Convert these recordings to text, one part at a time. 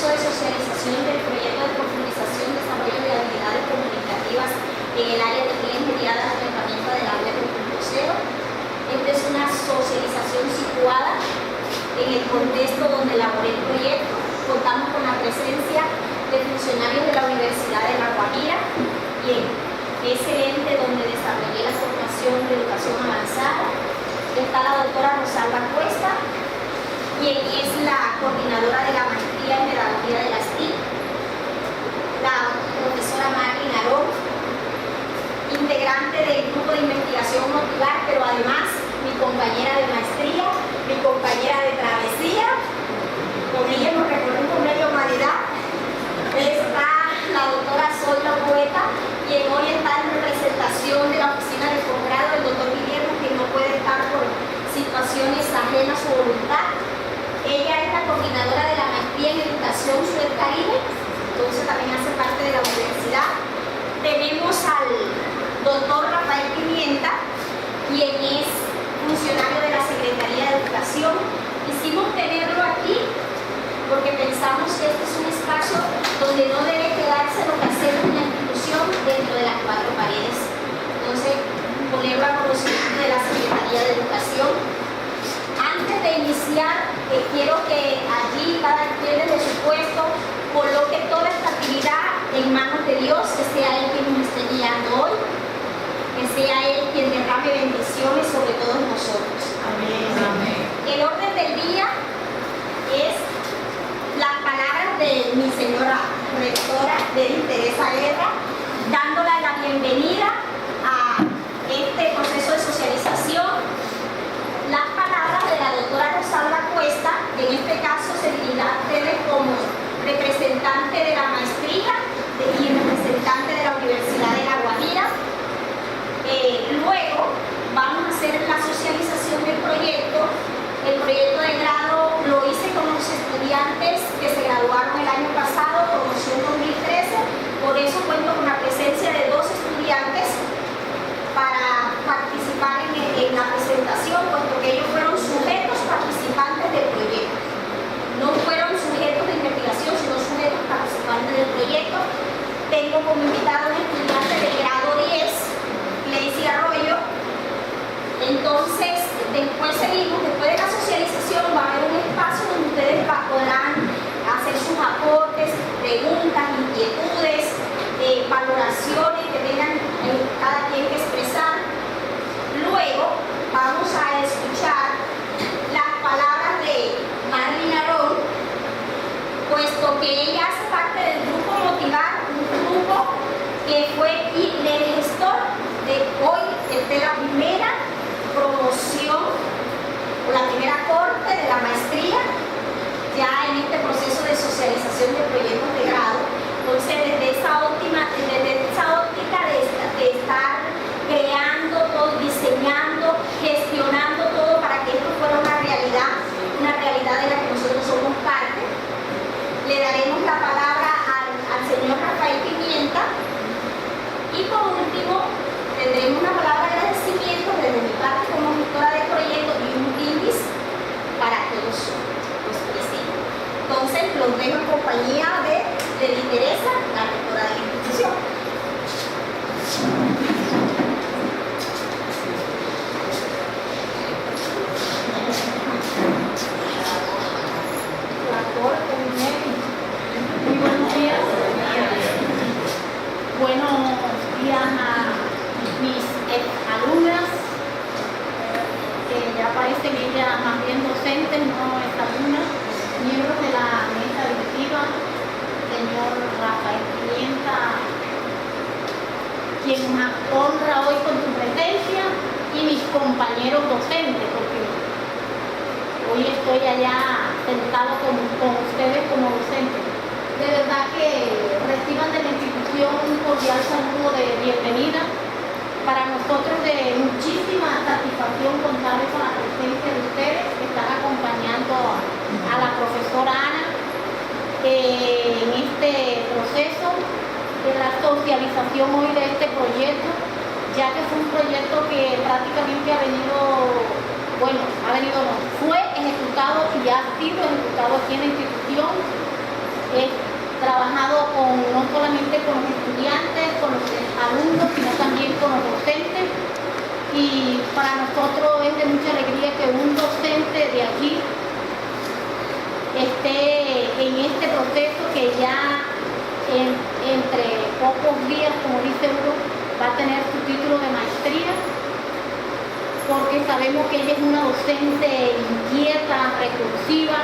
proceso de socialización del proyecto de profundización y desarrollo de habilidades comunicativas en el área de ingeniería de la herramienta de la web 2.0. Esta es una socialización situada en el contexto donde elaboré el proyecto. Contamos con la presencia de funcionarios de la Universidad de La Guajira y en ese ente donde desarrollé la formación de educación avanzada está la doctora Rosalba Cuesta, quien es la coordinadora de la maestría en pedagogía de las TIC, la profesora Marlin Arón, integrante del grupo de investigación Motivar, pero además mi compañera de maestría, mi compañera de travesía, con ella nos recorrimos un medio humanidad. Está la doctora Zoila Poeta, quien hoy está en representación de la oficina de posgrado, el doctor Guillermo, que no puede estar por situaciones ajenas a su voluntad. Ella es la coordinadora de la maestría en educación Sur-Caribe, entonces también hace parte de la universidad. Tenemos al doctor Rafael Pimienta, quien es funcionario de la Secretaría de Educación. Quisimos tenerlo aquí porque pensamos que este es un espacio donde no debe quedarse lo que hacemos en la institución dentro de las cuatro paredes. Entonces, ponerlo a conocimiento de la Secretaría de Educación. Antes de iniciar, quiero que allí cada quien desde su puesto coloque toda esta actividad en manos de Dios, que sea Él quien nos esté guiando hoy, que sea Él quien derrame bendiciones sobre todos nosotros. Amén. Amén. El orden del día es las palabras de mi señora rectora de Teresa Guerra, dándola la bienvenida a este proceso de socialización. Las palabras de la doctora Rosalba Cuesta, que en este caso se dirigirá a ustedes como representante de la maestría y representante de la Universidad de La Guajira. Luego vamos a hacer la socialización del proyecto. El proyecto de grado lo hice con los estudiantes que se graduaron el año pasado, promoción 2013, por eso cuento con la presencia de 2 estudiantes para participar en la presentación, puesto que ellos fueron sujetos participantes del proyecto. No fueron sujetos de investigación, sino sujetos participantes del proyecto. Tengo como invitado un estudiante de grado 10, Lacey Arroyo. Entonces, después seguimos, después de la socialización va a haber un espacio donde ustedes podrán hacer sus aportes, preguntas, inquietudes, valoraciones que tengan cada quien que expresar. Luego vamos a escuchar las palabras de Marlin Arón, puesto que ella hace parte del grupo Motivar, un grupo que fue el gestor de hoy, de la primera promoción o la primera corte de la maestría ya en este proceso de socialización de proyectos de grado. Entonces, desde esa óptica de estar creando todo, diseñando, gestionando todo para que esto fuera una realidad de la que nosotros somos parte, le daremos la palabra al señor Rafael Pimienta y por último tendremos una palabra de agradecimiento desde mi parte como gestora de proyecto y un brindis para todos los presentes. Entonces, los dejo en compañía de Teresa, la rectora de la institución. Muy buenos días. Buenos días a mis alumnas, que ya parecen ellas más bien docentes, no exalumnas, miembros de la mesa directiva, señor Rafael Pimienta, quien nos honra hoy con su presencia, y mis compañeros docentes, porque hoy estoy allá sentado con ustedes como docentes. De verdad que reciban de la institución un cordial saludo de bienvenida. Para nosotros de muchísima satisfacción contar con la presencia de ustedes que están acompañando a la profesora Ana en este proceso de la socialización hoy de este proyecto, ya que fue un proyecto que prácticamente fue ejecutado y ha sido ejecutado aquí en la institución He trabajado no solamente con los estudiantes, con los alumnos, sino también con los docentes. Y para nosotros es de mucha alegría que un docente de aquí esté en este proceso que ya entre pocos días, como dice uno, va a tener su título de maestría, porque sabemos que ella es una docente inquieta, recursiva,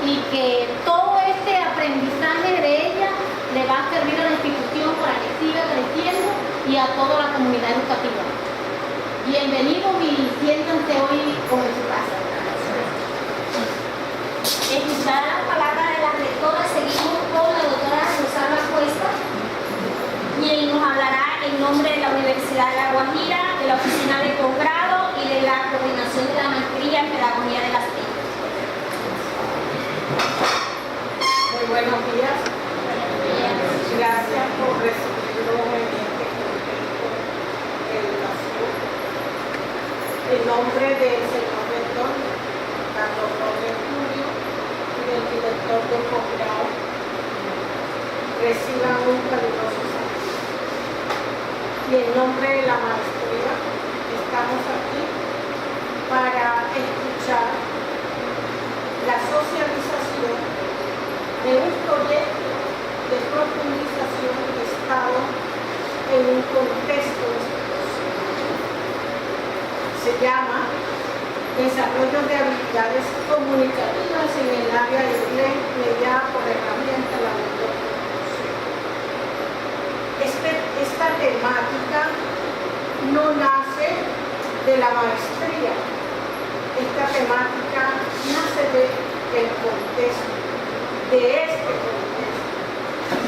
y que todo este aprendizaje de ella le va a servir a la institución para que siga creciendo y a toda la comunidad educativa. Bienvenidos y siéntanse hoy como en su casa. Escuchar las palabras de la rectora, seguimos con la doctora Rosalba Cuesta, quien nos hablará en nombre de la Universidad de La Guajira, de la Oficina de Posgrado y de la Coordinación de la Maestría en Pedagogía de las TIC. Muy buenos días. Gracias por recibirnos en este contexto de educación. En nombre del señor rector, Carlos Roger Julio, y del director de posgrado, reciban un caluroso saludo. Y en nombre de la maestría, estamos aquí para escuchar la socialización de un proyecto de profundización de Estado en un contexto institucional. Se llama Desarrollo de habilidades comunicativas en el área de inglés mediada por herramientas de la metodología. Esta temática no nace de la maestría. Esta temática nace del contexto, de este contexto.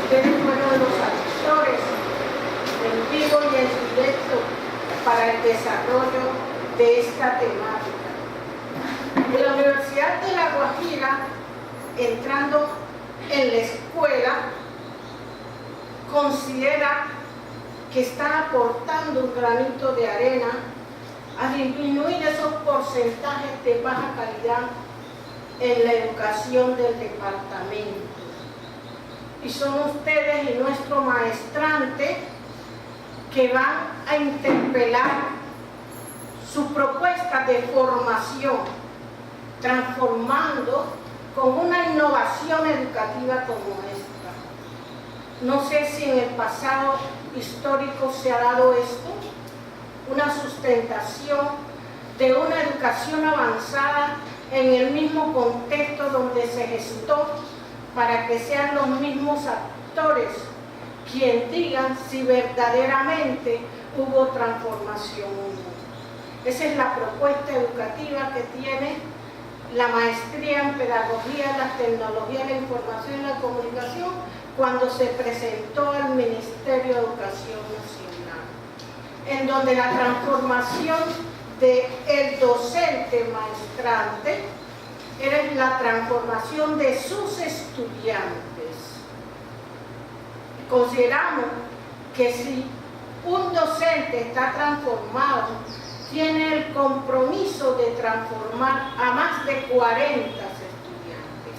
Ustedes fueron los actores en vivo y en directo para el desarrollo de esta temática. En la Universidad de La Guajira, entrando en la escuela, considera que está aportando un granito de arena a disminuir esos porcentajes de baja calidad en la educación del departamento. Y son ustedes y nuestro maestrante que van a interpelar su propuesta de formación, transformando con una innovación educativa como esta. No sé si en el pasado histórico se ha dado esto, una sustentación de una educación avanzada en el mismo contexto donde se gestó, para que sean los mismos actores quien digan si verdaderamente hubo transformación o no. Esa es la propuesta educativa que tiene la maestría en Pedagogía, las Tecnologías de la Información y la Comunicación cuando se presentó al Ministerio de Educación Nacional, en donde la transformación del docente maestrante era la transformación de sus estudiantes. Consideramos que si un docente está transformado, tiene el compromiso de transformar a más de 40 estudiantes,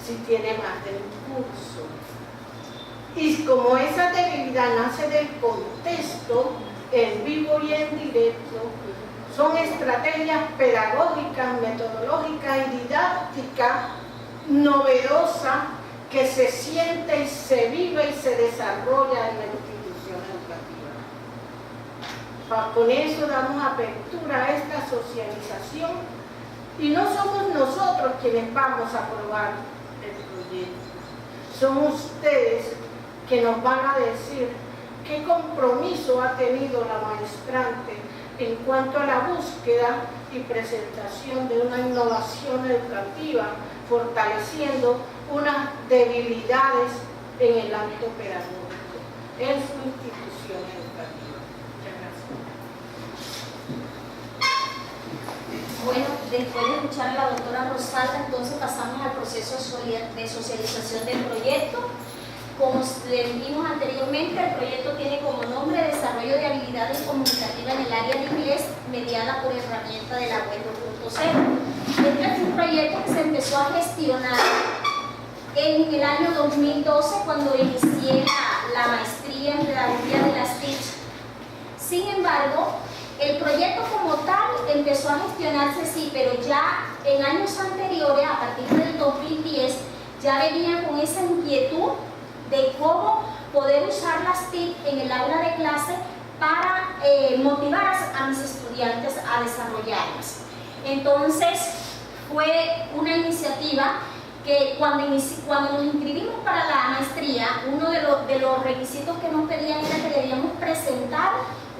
si tiene más de un curso. Y como esa debilidad nace del contexto, en vivo y en directo, son estrategias pedagógicas, metodológicas y didácticas novedosas que se siente y se vive y se desarrolla en la institución educativa. Con eso damos apertura a esta socialización y no somos nosotros quienes vamos a aprobar el proyecto, son ustedes que nos van a decir qué compromiso ha tenido la maestrante en cuanto a la búsqueda y presentación de una innovación educativa, fortaleciendo unas debilidades en el ámbito pedagógico, en su institución educativa. Muchas gracias. Bueno, después de escuchar a la doctora Rosalba, entonces pasamos al proceso de socialización del proyecto. Como le dijimos anteriormente, el proyecto tiene como nombre Desarrollo de habilidades comunicativas en el área de inglés mediada por herramienta de la web 2.0. Este es un proyecto que se empezó a gestionar en el año 2012 cuando inicié la maestría en pedagogía de las TIC. Sin embargo, el proyecto como tal empezó a gestionarse, sí, pero ya en años anteriores, a partir del 2010, ya venía con esa inquietud de cómo poder usar las TIC en el aula de clase para motivar a mis estudiantes a desarrollarlas. Entonces, fue una iniciativa que cuando nos inscribimos para la maestría, uno de los requisitos que nos pedían era que debíamos presentar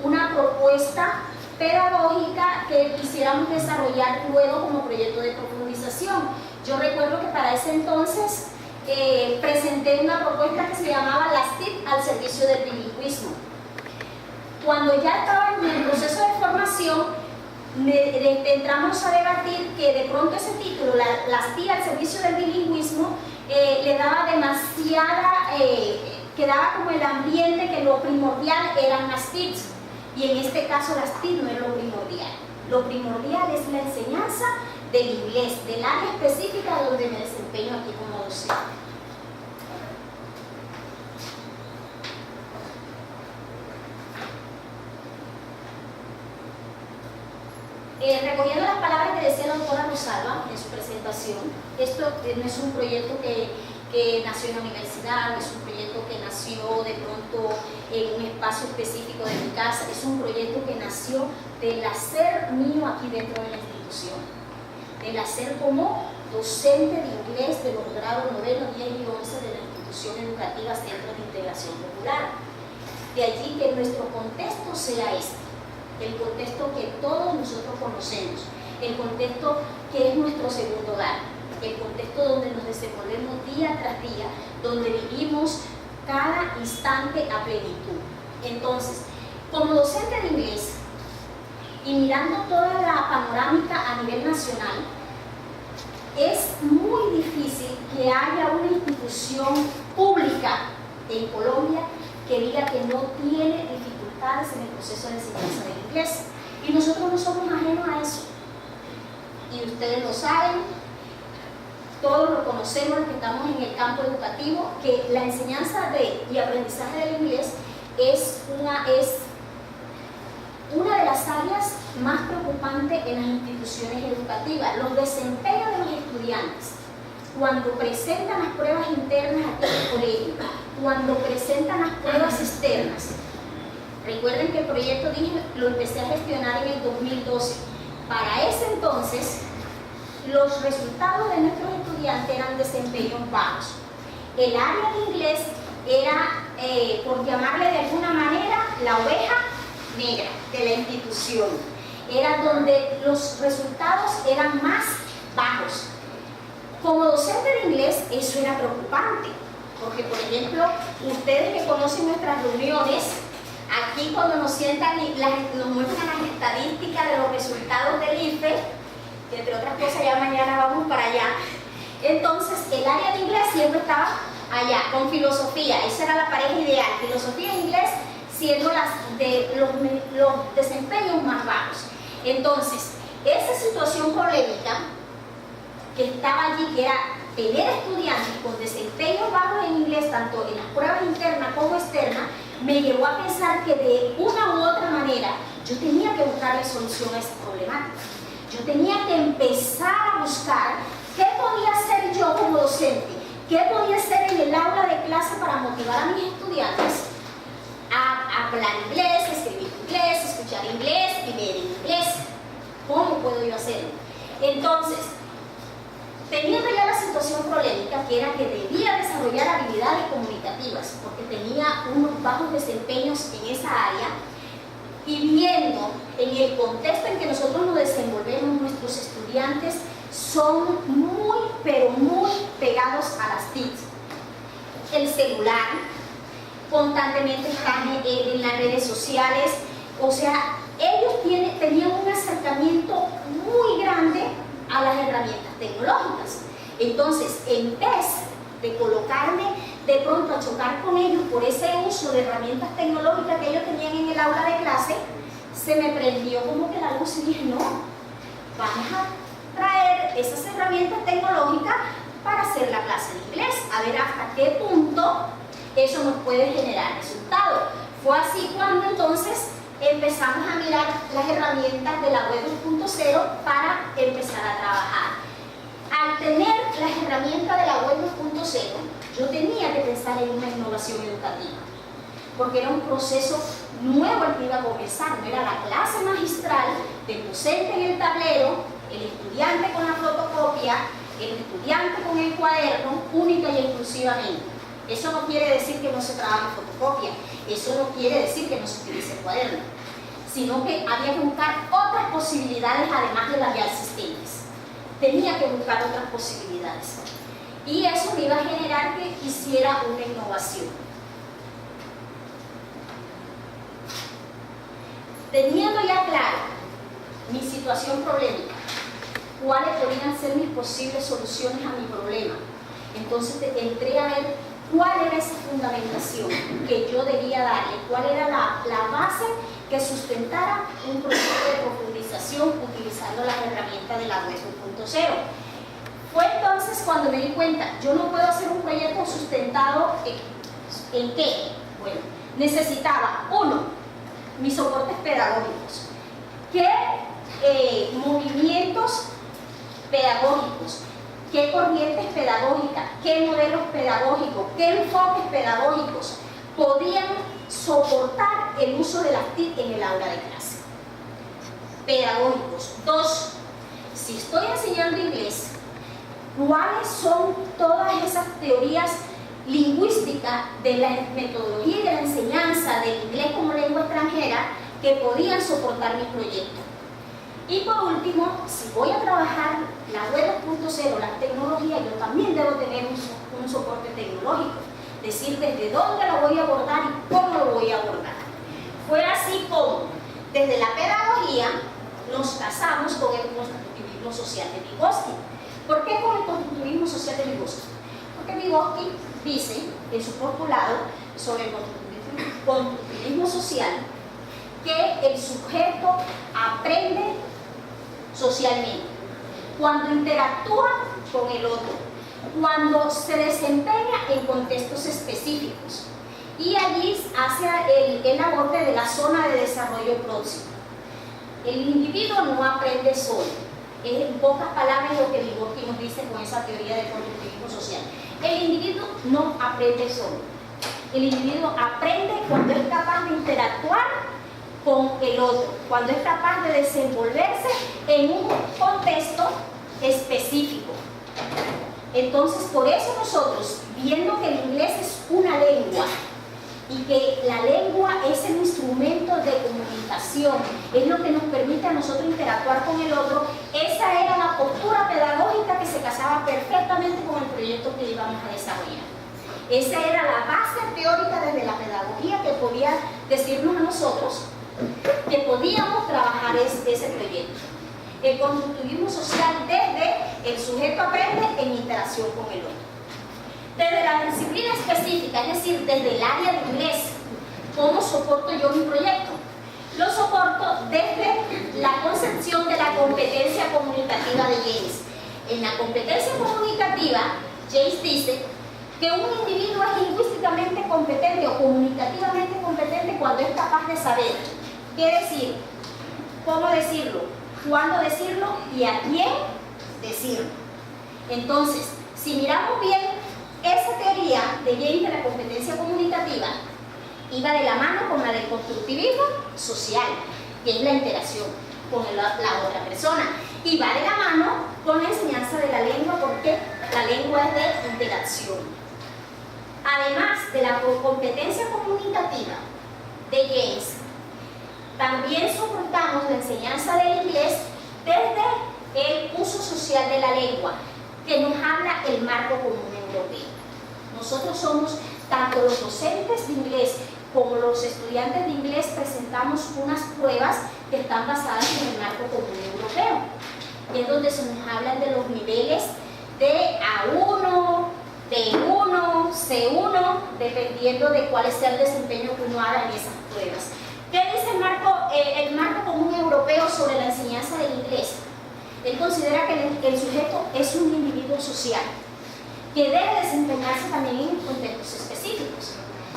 una propuesta pedagógica que quisiéramos desarrollar luego como proyecto de profundización. Yo recuerdo que para ese entonces presenté una propuesta que se llamaba las TIC al servicio del bilingüismo. Cuando ya estaba en el proceso de formación, entramos a debatir que de pronto ese título, las TIC al servicio del bilingüismo, le daba demasiada, quedaba como el ambiente que lo primordial eran las TIC, y en este caso las TIC no es lo primordial. Lo primordial es la enseñanza del inglés, del área específica donde me desempeño aquí como docente. Recogiendo las palabras que decía la doctora Rosalba en su presentación, esto no es un proyecto que nació en la universidad, no es un proyecto que nació de pronto en un espacio específico de mi casa, es un proyecto que nació del hacer mío aquí dentro de la institución, del hacer como docente de inglés de los grados 9, 10 y 11 de la institución educativa Centro de Integración Popular. De allí que nuestro contexto sea este, el contexto que todos nosotros conocemos, el contexto que es nuestro segundo hogar, el contexto donde nos desenvolvemos día tras día, donde vivimos cada instante a plenitud. Entonces, como docente de inglés y mirando toda la panorámica a nivel nacional, es muy difícil que haya una institución pública en Colombia que diga que no tiene dificultades en el proceso de enseñanza del inglés. Y nosotros no somos ajenos a eso. Y ustedes lo saben, todos lo conocemos, los que estamos en el campo educativo, que la enseñanza y aprendizaje del inglés es una de las áreas más preocupantes en las instituciones educativas. Los desempeños de los estudiantes, cuando presentan las pruebas internas aquí en el colegio, cuando presentan las pruebas externas. Recuerden que el proyecto lo empecé a gestionar en el 2012. Para ese entonces, los resultados de nuestros estudiantes eran desempeños bajos. El área de inglés era, por llamarle de alguna manera, la oveja negra de la institución. Era donde los resultados eran más bajos. Como docente de inglés, eso era preocupante, porque, por ejemplo, ustedes que conocen nuestras reuniones, aquí cuando nos sientan y nos muestran las estadísticas de los resultados del IFE, que entre otras cosas ya mañana vamos para allá, entonces el área de inglés siempre estaba allá, con filosofía, esa era la pareja ideal, filosofía e inglés siendo los desempeños más bajos. Entonces, esa situación polémica que estaba allí, que era tener estudiantes con desempeños bajos en inglés, tanto en las pruebas internas como externas, me llevó a pensar que de una u otra manera yo tenía que buscarle solución a esa problemática. Yo tenía que empezar a buscar qué podía hacer yo como docente, qué podía hacer en el aula de clase para motivar a mis estudiantes a hablar inglés, escribir inglés, escuchar inglés y leer inglés. ¿Cómo puedo yo hacerlo? Entonces, teniendo ya la situación polémica, que era que debía desarrollar habilidades comunicativas, porque tenía unos bajos desempeños en esa área, y viendo en el contexto en que nosotros nos desenvolvemos, nuestros estudiantes son muy, pero muy pegados a las TIC. El celular, constantemente están en las redes sociales, o sea, ellos tenían un acercamiento muy grande a las herramientas tecnológicas. Entonces, en vez de colocarme de pronto a chocar con ellos por ese uso de herramientas tecnológicas que ellos tenían en el aula de clase, se me prendió como que la luz y dije, no, vamos a traer esas herramientas tecnológicas para hacer la clase de inglés, a ver hasta qué punto eso nos puede generar resultados. Fue así cuando entonces empezamos a mirar las herramientas de la web 2.0 para empezar a trabajar. Al tener las herramientas de la web 2.0, yo tenía que pensar en una innovación educativa, porque era un proceso nuevo el que iba a comenzar, no era la clase magistral del docente en el tablero, el estudiante con la fotocopia, el estudiante con el cuaderno, única y exclusivamente. Eso no quiere decir que no se trabaje fotocopia, eso no quiere decir que no se utilice el cuaderno, sino que había que buscar otras posibilidades además de las ya existentes. Tenía que buscar otras posibilidades. Y eso me iba a generar que hiciera una innovación. Teniendo ya claro mi situación problemática, cuáles podrían ser mis posibles soluciones a mi problema, entonces entré a ver cuál era esa fundamentación que yo debía darle, cuál era la base que sustentara un proyecto de profundización utilizando las herramientas de la web 2.0. Fue entonces cuando me di cuenta, yo no puedo hacer un proyecto sustentado ¿en qué? Bueno, necesitaba, uno, mis soportes pedagógicos. ¿Qué movimientos pedagógicos? ¿Qué corrientes pedagógicas? ¿Qué modelos pedagógicos? ¿Qué enfoques pedagógicos podían soportar el uso de las TIC en el aula de clase? Pedagógicos. Dos, si estoy enseñando inglés, ¿cuáles son todas esas teorías lingüísticas de la metodología y de la enseñanza del inglés como lengua extranjera que podían soportar mi proyecto? Y por último, si voy a trabajar la web 2.0, las tecnologías, yo también debo tener un soporte tecnológico, decir desde dónde lo voy a abordar y cómo lo voy a abordar. Fue así como desde la pedagogía nos casamos con el constructivismo social de Vygotsky. ¿Por qué con el constructivismo social de Vygotsky? Porque Vygotsky dice en su postulado sobre el constructivismo social que el sujeto aprende socialmente cuando interactúa con el otro, cuando se desempeña en contextos específicos y allí hace el abordaje de la zona de desarrollo próximo. El individuo no aprende solo, es en pocas palabras lo que Vygotsky nos dice con esa teoría del constructivismo social. El individuo no aprende solo, el individuo aprende cuando es capaz de interactuar con el otro, cuando es capaz de desenvolverse en un contexto específico. Entonces, por eso nosotros, viendo que el inglés es una lengua y que la lengua es el instrumento de comunicación, es lo que nos permite a nosotros interactuar con el otro, esa era la postura pedagógica que se casaba perfectamente con el proyecto que íbamos a desarrollar. Esa era la base teórica desde la pedagogía que podía decirnos a nosotros que podíamos trabajar ese proyecto. El constructivismo social desde el sujeto aprende en interacción con el otro. Desde la disciplina específica, es decir, desde el área de inglés, ¿cómo soporto yo mi proyecto? Lo soporto desde la concepción de la competencia comunicativa de James. En la competencia comunicativa, James dice que un individuo es lingüísticamente competente o comunicativamente competente cuando es capaz de saber qué decir, cómo decirlo, cuándo decirlo y a quién decirlo. Entonces, si miramos bien, esa teoría de James de la competencia comunicativa iba de la mano con la del constructivismo social, que es la interacción con la otra persona, y va de la mano con la enseñanza de la lengua, porque la lengua es de interacción. Además de la competencia comunicativa de James, también soportamos la enseñanza del inglés desde el uso social de la lengua, que nos habla el marco común europeo. Nosotros somos, tanto los docentes de inglés como los estudiantes de inglés, presentamos unas pruebas que están basadas en el marco común europeo, y es donde se nos hablan de los niveles de A1, D1, C1, dependiendo de cuál sea el desempeño que uno haga en esas pruebas. ¿Qué dice el marco común europeo sobre la enseñanza del inglés? Él considera que el sujeto es un individuo social que debe desempeñarse también en contextos específicos,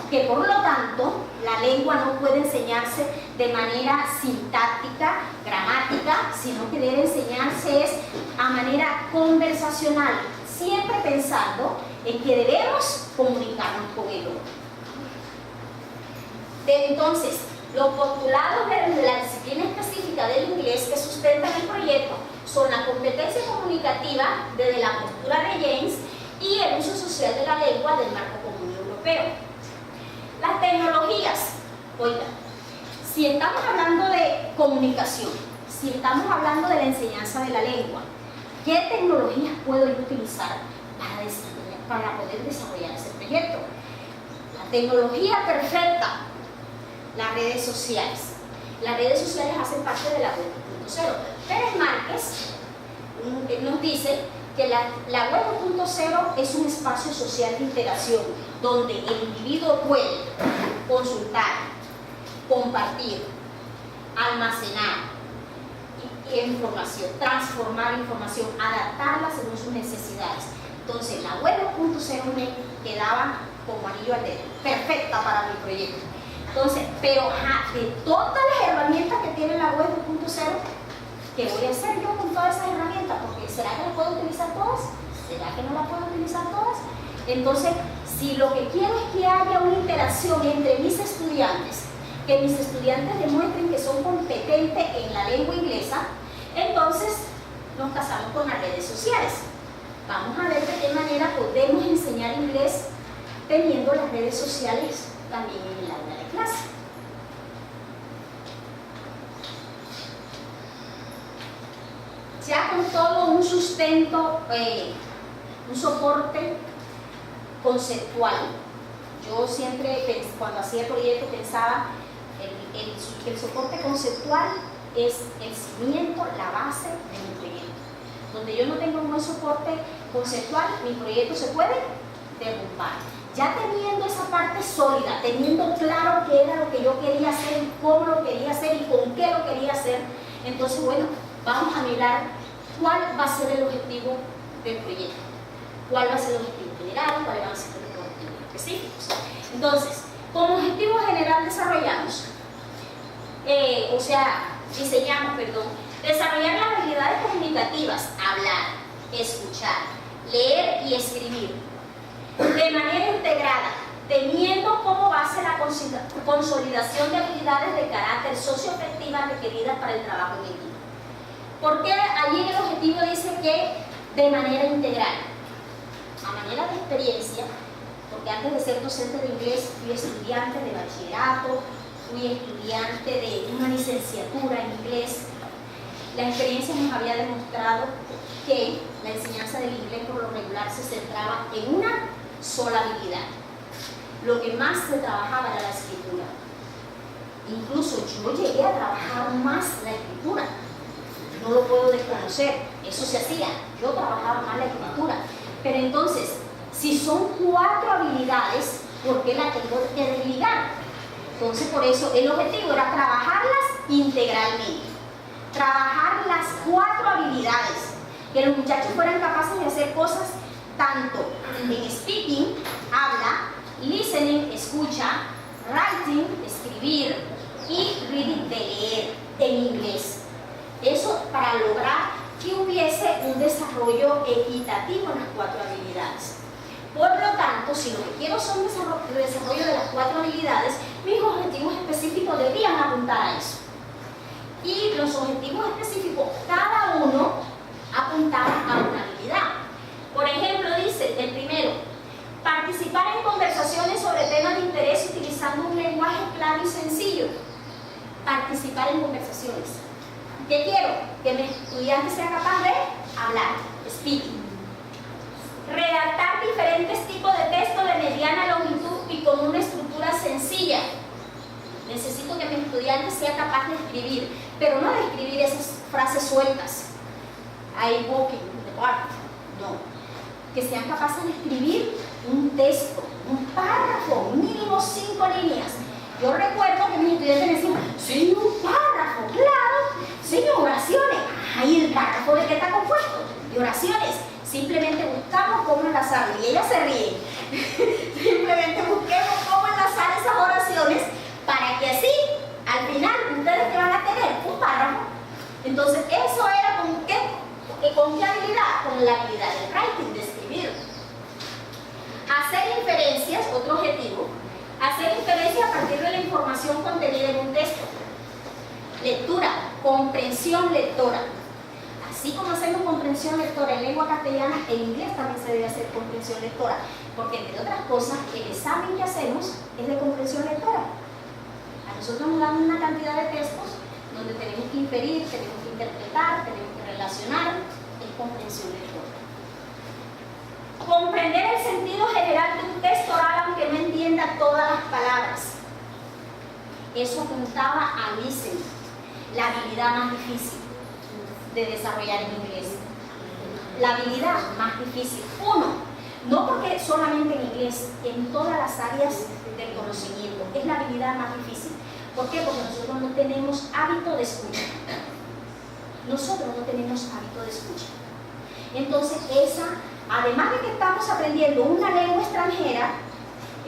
que por lo tanto la lengua no puede enseñarse de manera sintáctica, gramática, sino que debe enseñarse es a manera conversacional, siempre pensando en que debemos comunicarnos con el otro. Entonces, los postulados de la disciplina específica del inglés que sustentan el proyecto son la competencia comunicativa desde la postura de James y el uso social de la lengua del marco común europeo. Las tecnologías, oiga, si estamos hablando de comunicación, si estamos hablando de la enseñanza de la lengua, ¿qué tecnologías puedo yo utilizar para poder desarrollar ese proyecto? La tecnología perfecta, las redes sociales. Las redes sociales hacen parte de la web 2.0. Pérez Márquez nos dice que la web 2.0 es un espacio social de interacción donde el individuo puede consultar, compartir, almacenar información, transformar información, adaptarla según sus necesidades. Entonces, la web 2.0 me quedaba como anillo al dedo, perfecta para mi proyecto. Entonces, pero de todas las herramientas que tiene la web 2.0, ¿qué voy a hacer yo con todas esas herramientas? Porque ¿será que las puedo utilizar todas? ¿Será que no las puedo utilizar todas? Entonces, si lo que quiero es que haya una interacción entre mis estudiantes, que mis estudiantes demuestren que son competentes en la lengua inglesa, entonces nos casamos con las redes sociales. Vamos a ver de qué manera podemos enseñar inglés teniendo las redes sociales también en el aula de clase. Ya con todo un sustento, un soporte conceptual. Yo siempre, cuando hacía el proyecto, pensaba el soporte conceptual es el cimiento, la base de mi proyecto. Donde yo no tengo un buen soporte conceptual, mi proyecto se puede derrumbar. Ya teniendo esa parte sólida, teniendo claro qué era lo que yo quería hacer, cómo lo quería hacer y con qué lo quería hacer, entonces, bueno, vamos a mirar cuál va a ser el objetivo del proyecto, cuál va a ser el objetivo general, cuáles van a ser los objetivos específicos. Entonces, como objetivo general desarrollamos, diseñamos, desarrollar las habilidades comunicativas, hablar, escuchar, leer y escribir, de manera integrada, teniendo como base la consolidación de habilidades de carácter socioafectivas requeridas para el trabajo en equipo. ¿Por qué allí en el objetivo dice que de manera integral? A manera de experiencia, porque antes de ser docente de inglés fui estudiante de bachillerato, fui estudiante de una licenciatura en inglés. La experiencia nos había demostrado que la enseñanza del inglés por lo regular se centraba en una sola habilidad. Lo que más se trabajaba era la escritura. Incluso yo llegué a trabajar más la escritura. No lo puedo desconocer, eso se hacía. Yo trabajaba más la escritura. Pero entonces, si son 4 habilidades, ¿por qué la tengo que desligar? Entonces, por eso el objetivo era trabajarlas integralmente. Trabajar las 4 habilidades, que los muchachos fueran capaces de hacer cosas tanto en speaking, habla, listening, escucha, writing, escribir y reading, de leer en inglés. Eso para lograr que hubiese un desarrollo equitativo en las 4 habilidades. Por lo tanto, si lo que quiero son el desarrollo de las 4 habilidades, mis objetivos específicos deberían apuntar a eso. Y los objetivos específicos, cada uno apuntaba a una habilidad. Por ejemplo, dice el primero, participar en conversaciones sobre temas de interés utilizando un lenguaje claro y sencillo. Participar en conversaciones. ¿Qué quiero? Que mi estudiante sea capaz de hablar, speaking. Redactar diferentes tipos de texto de mediana longitud y con una estructura sencilla. Necesito que mi estudiante sea capaz de escribir, pero no de escribir esas frases sueltas. I walk in the park. No. Que sean capaces de escribir un texto, un párrafo, mínimo 5 líneas. Yo recuerdo que mis estudiantes me decían, sí, un párrafo, claro. Sí, oraciones. Ahí el párrafo de qué está compuesto. De oraciones. Simplemente buscamos cómo enlazarlo. Y ella se ríe. Simplemente busquemos cómo enlazar esas oraciones para que así, al final, ustedes que van a tener un párrafo. Entonces, eso era con qué habilidad, con la habilidad del writing, de escribir. Hacer inferencias, otro objetivo, hacer inferencias a partir de la información contenida en un texto. Lectura, comprensión lectora. Así como hacemos comprensión lectora en lengua castellana, en inglés también se debe hacer comprensión lectora, porque entre otras cosas, el examen que hacemos es de comprensión lectora. A nosotros nos dan una cantidad de textos donde tenemos que inferir, tenemos que interpretar, tenemos que relacionar, es comprensión lectora. Comprender el sentido general de un texto oral aunque no entienda todas las palabras. Eso apuntaba a listening, la habilidad más difícil de desarrollar en inglés. La habilidad más difícil. Uno, no porque solamente en inglés, en todas las áreas del conocimiento, es la habilidad más difícil. ¿Por qué? Porque nosotros no tenemos hábito de escucha. Nosotros no tenemos hábito de escucha. Entonces, además de que estamos aprendiendo una lengua extranjera,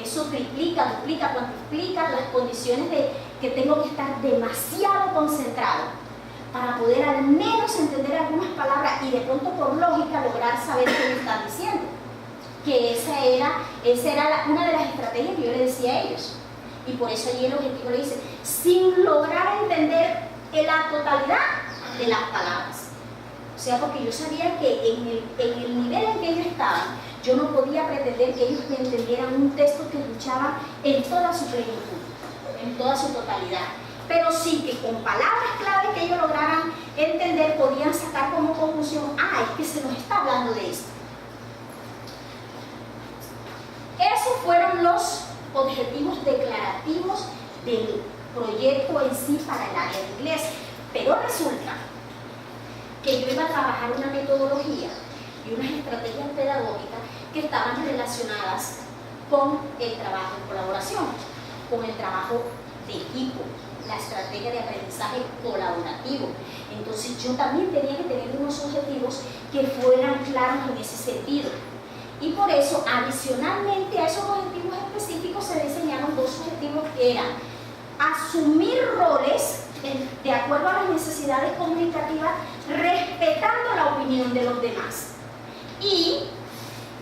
eso triplica, duplica, cuantiplica las condiciones de que tengo que estar demasiado concentrado para poder al menos entender algunas palabras y de pronto por lógica lograr saber qué me están diciendo. Que esa era una de las estrategias que yo le decía a ellos. Y por eso allí el objetivo le dice, sin lograr entender la totalidad de las palabras. O sea, porque yo sabía que en el nivel en que ellos estaban, yo no podía pretender que ellos me entendieran un texto que escuchaban en toda su plenitud, en toda su totalidad. Pero sí que con palabras clave que ellos lograran entender, podían sacar como conclusión, es que se nos está hablando de esto. Esos fueron los objetivos declarativos del proyecto en sí para el área de inglés. Pero resulta que yo iba a trabajar una metodología y unas estrategias pedagógicas que estaban relacionadas con el trabajo en colaboración, con el trabajo de equipo, la estrategia de aprendizaje colaborativo. Entonces yo también tenía que tener unos objetivos que fueran claros en ese sentido. Y por eso, adicionalmente a esos objetivos específicos, se diseñaron dos objetivos que eran asumir roles de acuerdo a las necesidades comunicativas, respetando la opinión de los demás, y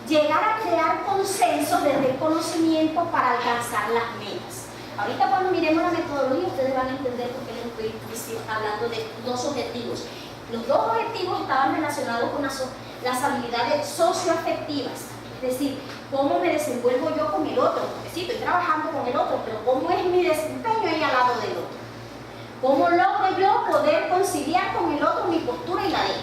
llegar a crear consenso desde el conocimiento para alcanzar las metas. Ahorita cuando miremos la metodología, ustedes van a entender por qué les estoy hablando de dos objetivos. Los dos objetivos estaban relacionados con las habilidades socioafectivas, es decir, cómo me desenvuelvo yo con el otro, porque sí, estoy trabajando con el otro, pero cómo es mi desempeño ahí al lado del otro. ¿Cómo logro yo poder conciliar con el otro mi postura y la de él?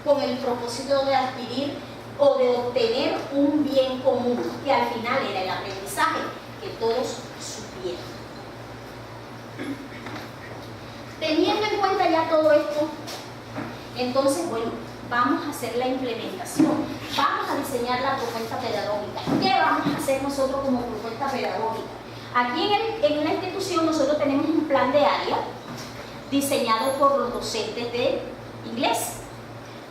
Con el propósito de adquirir o de obtener un bien común, que al final era el aprendizaje, que todos supieran. Teniendo en cuenta ya todo esto, entonces, bueno, vamos a hacer la implementación, vamos a diseñar la propuesta pedagógica. ¿Qué vamos a hacer nosotros como propuesta pedagógica? Aquí en la institución nosotros tenemos un plan de área diseñado por los docentes de inglés.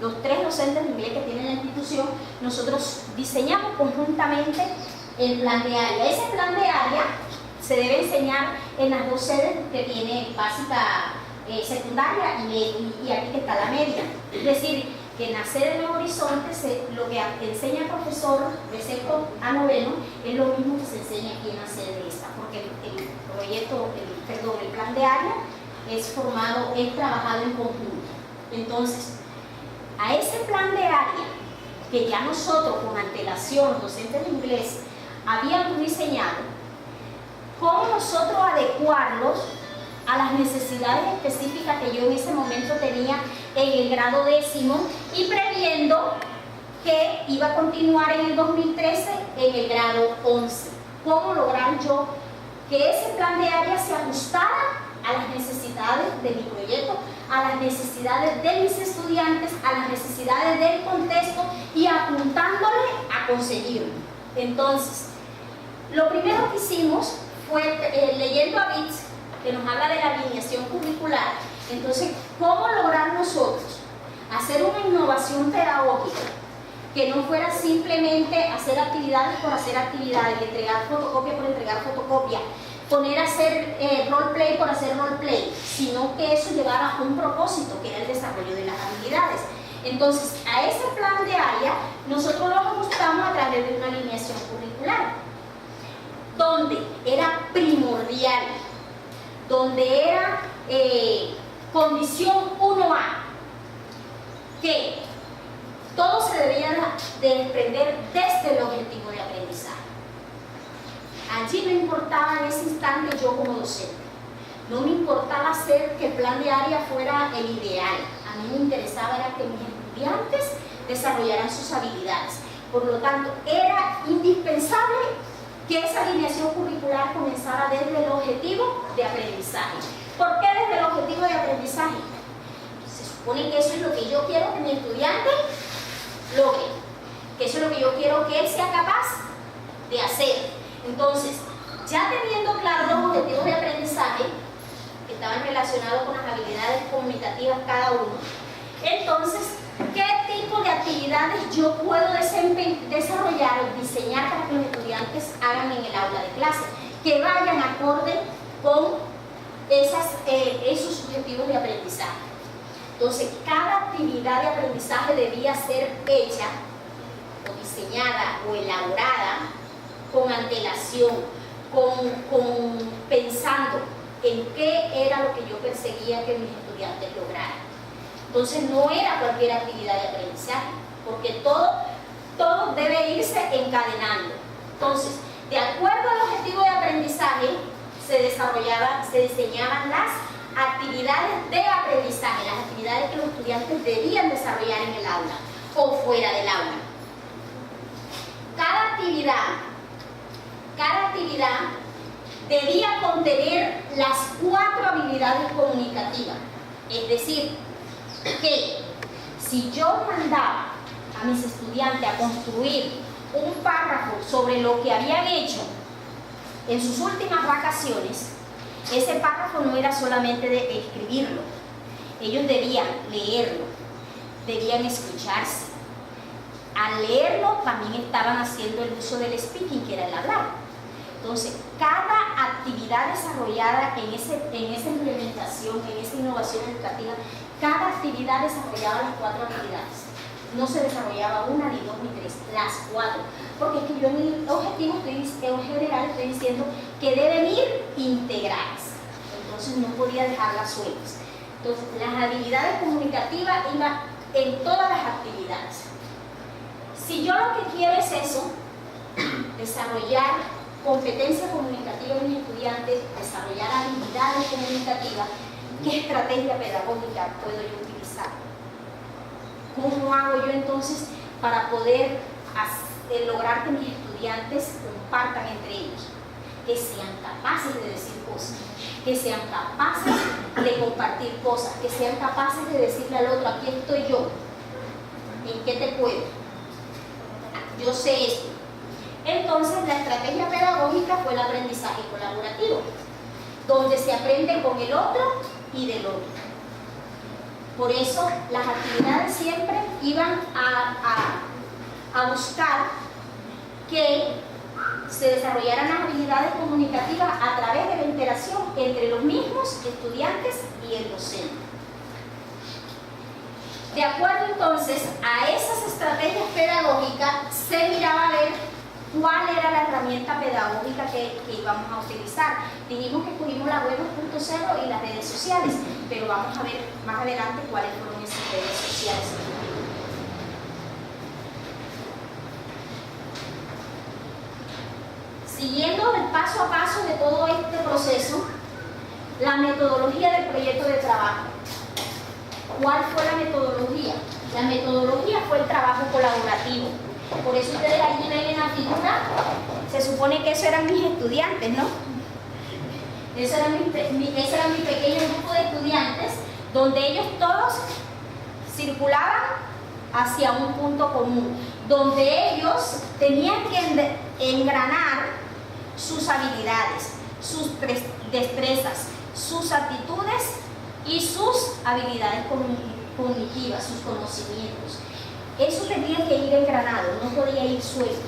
Los 3 docentes de inglés que tiene la institución, nosotros diseñamos conjuntamente el plan de área. Ese plan de área se debe enseñar en las 2 sedes que tiene básica, secundaria y aquí que está la media. Es decir, que en la sede de Nuevo Horizonte lo que enseña el profesor de sexto a noveno es lo mismo que se enseña aquí en la sede de esta, porque el plan de área es trabajado en conjunto. Entonces, a ese plan de área que ya nosotros con antelación, los docentes de inglés, habíamos diseñado, cómo nosotros adecuarlos a las necesidades específicas que yo en ese momento tenía en el grado 10º y previendo que iba a continuar en el 2013 en el grado 11. ¿Cómo lograr yo que ese plan de área se ajustara a las necesidades de mi proyecto, a las necesidades de mis estudiantes, a las necesidades del contexto y apuntándole a conseguirlo? Entonces, lo primero que hicimos fue leyendo a Bits, que nos habla de la alineación curricular. Entonces, ¿cómo lograr nosotros hacer una innovación pedagógica que no fuera simplemente hacer actividades por hacer actividades, entregar fotocopia por entregar fotocopia, poner a hacer roleplay por hacer roleplay, sino que eso llevara a un propósito, que era el desarrollo de las habilidades. Entonces, a ese plan de área, nosotros lo ajustamos a través de una alineación curricular, donde era primordial, donde era condición 1A, que todo se debía de desprender desde el objetivo de aprendizaje. Allí no importaba en ese instante yo como docente, no me importaba hacer que el plan de área fuera el ideal, a mí me interesaba era que mis estudiantes desarrollaran sus habilidades. Por lo tanto, era indispensable que esa alineación curricular comenzara desde el objetivo de aprendizaje. ¿Por qué desde el objetivo de aprendizaje? Se supone que eso es lo que yo quiero que mi estudiante logre, que eso es lo que yo quiero que él sea capaz de hacer. Entonces, ya teniendo claros los objetivos de aprendizaje, que estaban relacionados con las habilidades comunicativas cada uno, entonces, ¿qué tipo de actividades yo puedo desarrollar o diseñar para que los estudiantes hagan en el aula de clase? Que vayan acorde con esos objetivos de aprendizaje. Entonces, cada actividad de aprendizaje debía ser hecha o diseñada o elaborada con antelación, pensando en qué era lo que yo perseguía que mis estudiantes lograran. Entonces, no era cualquier actividad de aprendizaje, porque todo debe irse encadenando. Entonces, de acuerdo al objetivo de aprendizaje, se diseñaban las actividades de aprendizaje, las actividades que los estudiantes debían desarrollar en el aula o fuera del aula. Cada actividad debía contener las 4 habilidades comunicativas. Es decir, que si yo mandaba a mis estudiantes a construir un párrafo sobre lo que habían hecho en sus últimas vacaciones, ese párrafo no era solamente de escribirlo, ellos debían leerlo, debían escucharse. Al leerlo también estaban haciendo el uso del speaking, que era el hablar. Entonces, cada actividad desarrollada en esa implementación, en esa innovación educativa, cada actividad desarrollaba las 4 habilidades. No se desarrollaba una, ni 2, ni 3, las 4. Porque es que yo en mi objetivo en general estoy diciendo que deben ir integradas. Entonces no podía dejarlas sueltas. Entonces, las habilidades comunicativas iban en todas las actividades. Si yo lo que quiero es eso, desarrollar competencia comunicativa en mis estudiantes, desarrollar habilidades comunicativas, ¿qué estrategia pedagógica puedo yo utilizar? ¿Cómo hago yo entonces para poder lograr que mis estudiantes compartan entre ellos? Que sean capaces de decir cosas, que sean capaces de compartir cosas, que sean capaces de decirle al otro, aquí estoy yo, ¿en qué te puedo? Yo sé esto. Entonces, la estrategia pedagógica fue el aprendizaje colaborativo, donde se aprende con el otro y del otro. Por eso, las actividades siempre iban a buscar que se desarrollaran las habilidades comunicativas a través de la interacción entre los mismos estudiantes y el docente. De acuerdo entonces a esas estrategias pedagógicas, se miraba a ver cuál era la herramienta pedagógica que íbamos a utilizar. Dijimos que escogimos la web 2.0 y las redes sociales, pero vamos a ver más adelante cuáles fueron esas redes sociales. Siguiendo el paso a paso de todo este proceso, la metodología del proyecto de trabajo. ¿Cuál fue la metodología? La metodología fue el trabajo colaborativo. Por eso ustedes allí ven en la figura, se supone que esos eran mis estudiantes, ¿no? Ese era mi pequeño grupo de estudiantes, donde ellos todos circulaban hacia un punto común, donde ellos tenían que engranar sus habilidades, sus destrezas, sus actitudes y sus habilidades cognitivas, sus conocimientos. Eso tenía que ir engranado, no podía ir suelto,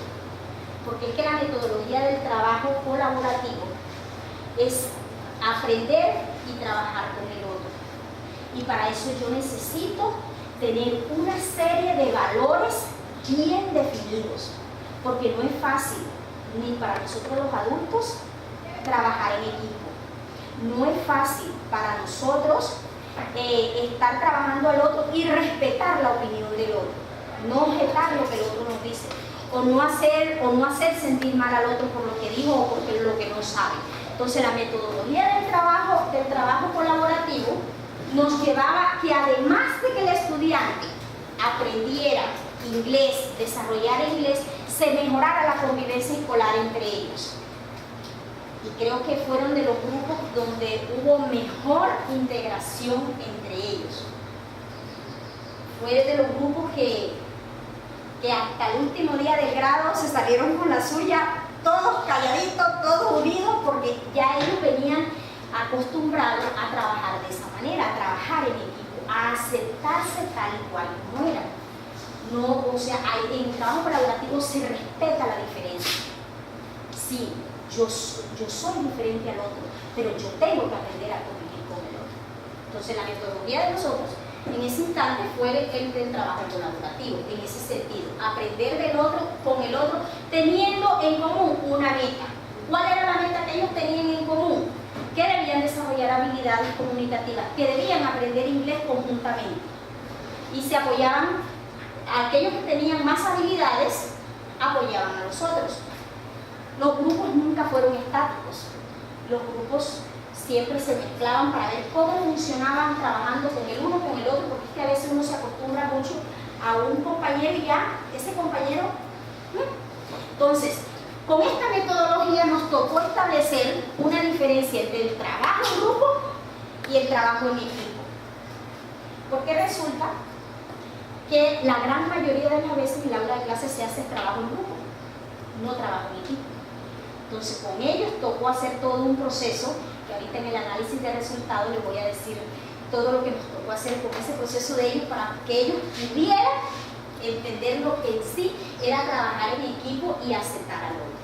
porque es que la metodología del trabajo colaborativo es aprender y trabajar con el otro. Y para eso yo necesito tener una serie de valores bien definidos, porque no es fácil, ni para nosotros los adultos, trabajar en equipo. No es fácil para nosotros estar trabajando al otro y respetar la opinión del otro, no objetar lo que el otro nos dice, o no hacer sentir mal al otro por lo que dijo o por lo que no sabe. Entonces la metodología del trabajo colaborativo nos llevaba que, además de que el estudiante aprendiera inglés, desarrollara inglés, se mejorara la convivencia escolar entre ellos. Y creo que fueron de los grupos donde hubo mejor integración entre ellos. Fue de los grupos que hasta el último día del grado se salieron con la suya, todos calladitos, todos unidos, porque ya ellos venían acostumbrados a trabajar de esa manera, a trabajar en equipo, a aceptarse tal y cual como eran. No, o sea, en el trabajo colaborativo se respeta la diferencia. Sí, yo soy diferente al otro, pero yo tengo que aprender a convivir con el otro. Entonces la metodología de nosotros en ese instante fue el del trabajo colaborativo, en ese sentido, aprender del otro con el otro, teniendo en común una meta. ¿Cuál era la meta que ellos tenían en común? Que debían desarrollar habilidades comunicativas, que debían aprender inglés conjuntamente. Y se apoyaban, aquellos que tenían más habilidades, apoyaban a los otros. Los grupos nunca fueron estáticos, los grupos siempre se mezclaban para ver cómo funcionaban trabajando con el uno con el otro, porque es que a veces uno se acostumbra mucho a un compañero y ya ese compañero. Entonces, con esta metodología nos tocó establecer una diferencia entre el trabajo en grupo y el trabajo en equipo, porque resulta que la gran mayoría de las veces en la aula de clase se hace trabajo en grupo, no trabajo en equipo. Entonces con ellos tocó hacer todo un proceso, que ahorita en el análisis de resultados les voy a decir todo lo que nos tocó hacer con ese proceso de ellos, para que ellos pudieran entender lo que en sí era trabajar en equipo y aceptar al otro.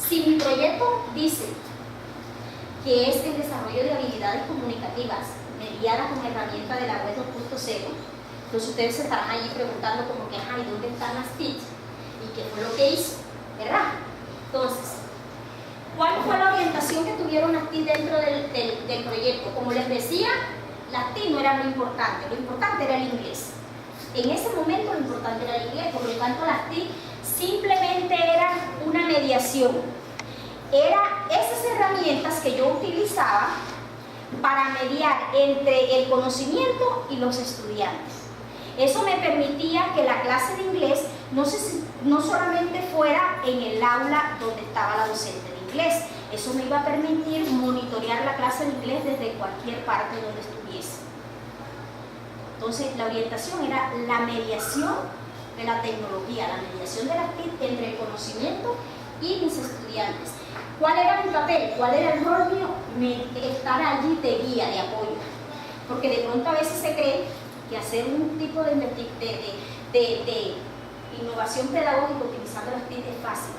Si mi proyecto dice que es el desarrollo de habilidades comunicativas mediadas con herramientas de la web 2.0, entonces ustedes se estarán allí preguntando como que, ¿y dónde están las TIC? ¿Y qué fue lo que hizo? ¿Verdad? Entonces, ¿cuál fue la orientación que tuvieron las TIC dentro del proyecto? Como les decía, las TIC no eran lo importante era el inglés. En ese momento lo importante era el inglés, por lo tanto las TIC simplemente eran una mediación. Eran esas herramientas que yo utilizaba para mediar entre el conocimiento y los estudiantes. Eso me permitía que la clase de inglés no solamente fuera en el aula donde estaba la docente de inglés, eso me iba a permitir monitorear la clase de inglés desde cualquier parte donde estuviese. Entonces la orientación era la mediación de la tecnología, la mediación de las TIC entre el conocimiento y mis estudiantes. ¿Cuál era mi papel? ¿Cuál era el rol mío? Estar allí de guía, de apoyo. Porque de pronto a veces se cree que hacer un tipo de innovación pedagógica utilizando las TIC es fácil.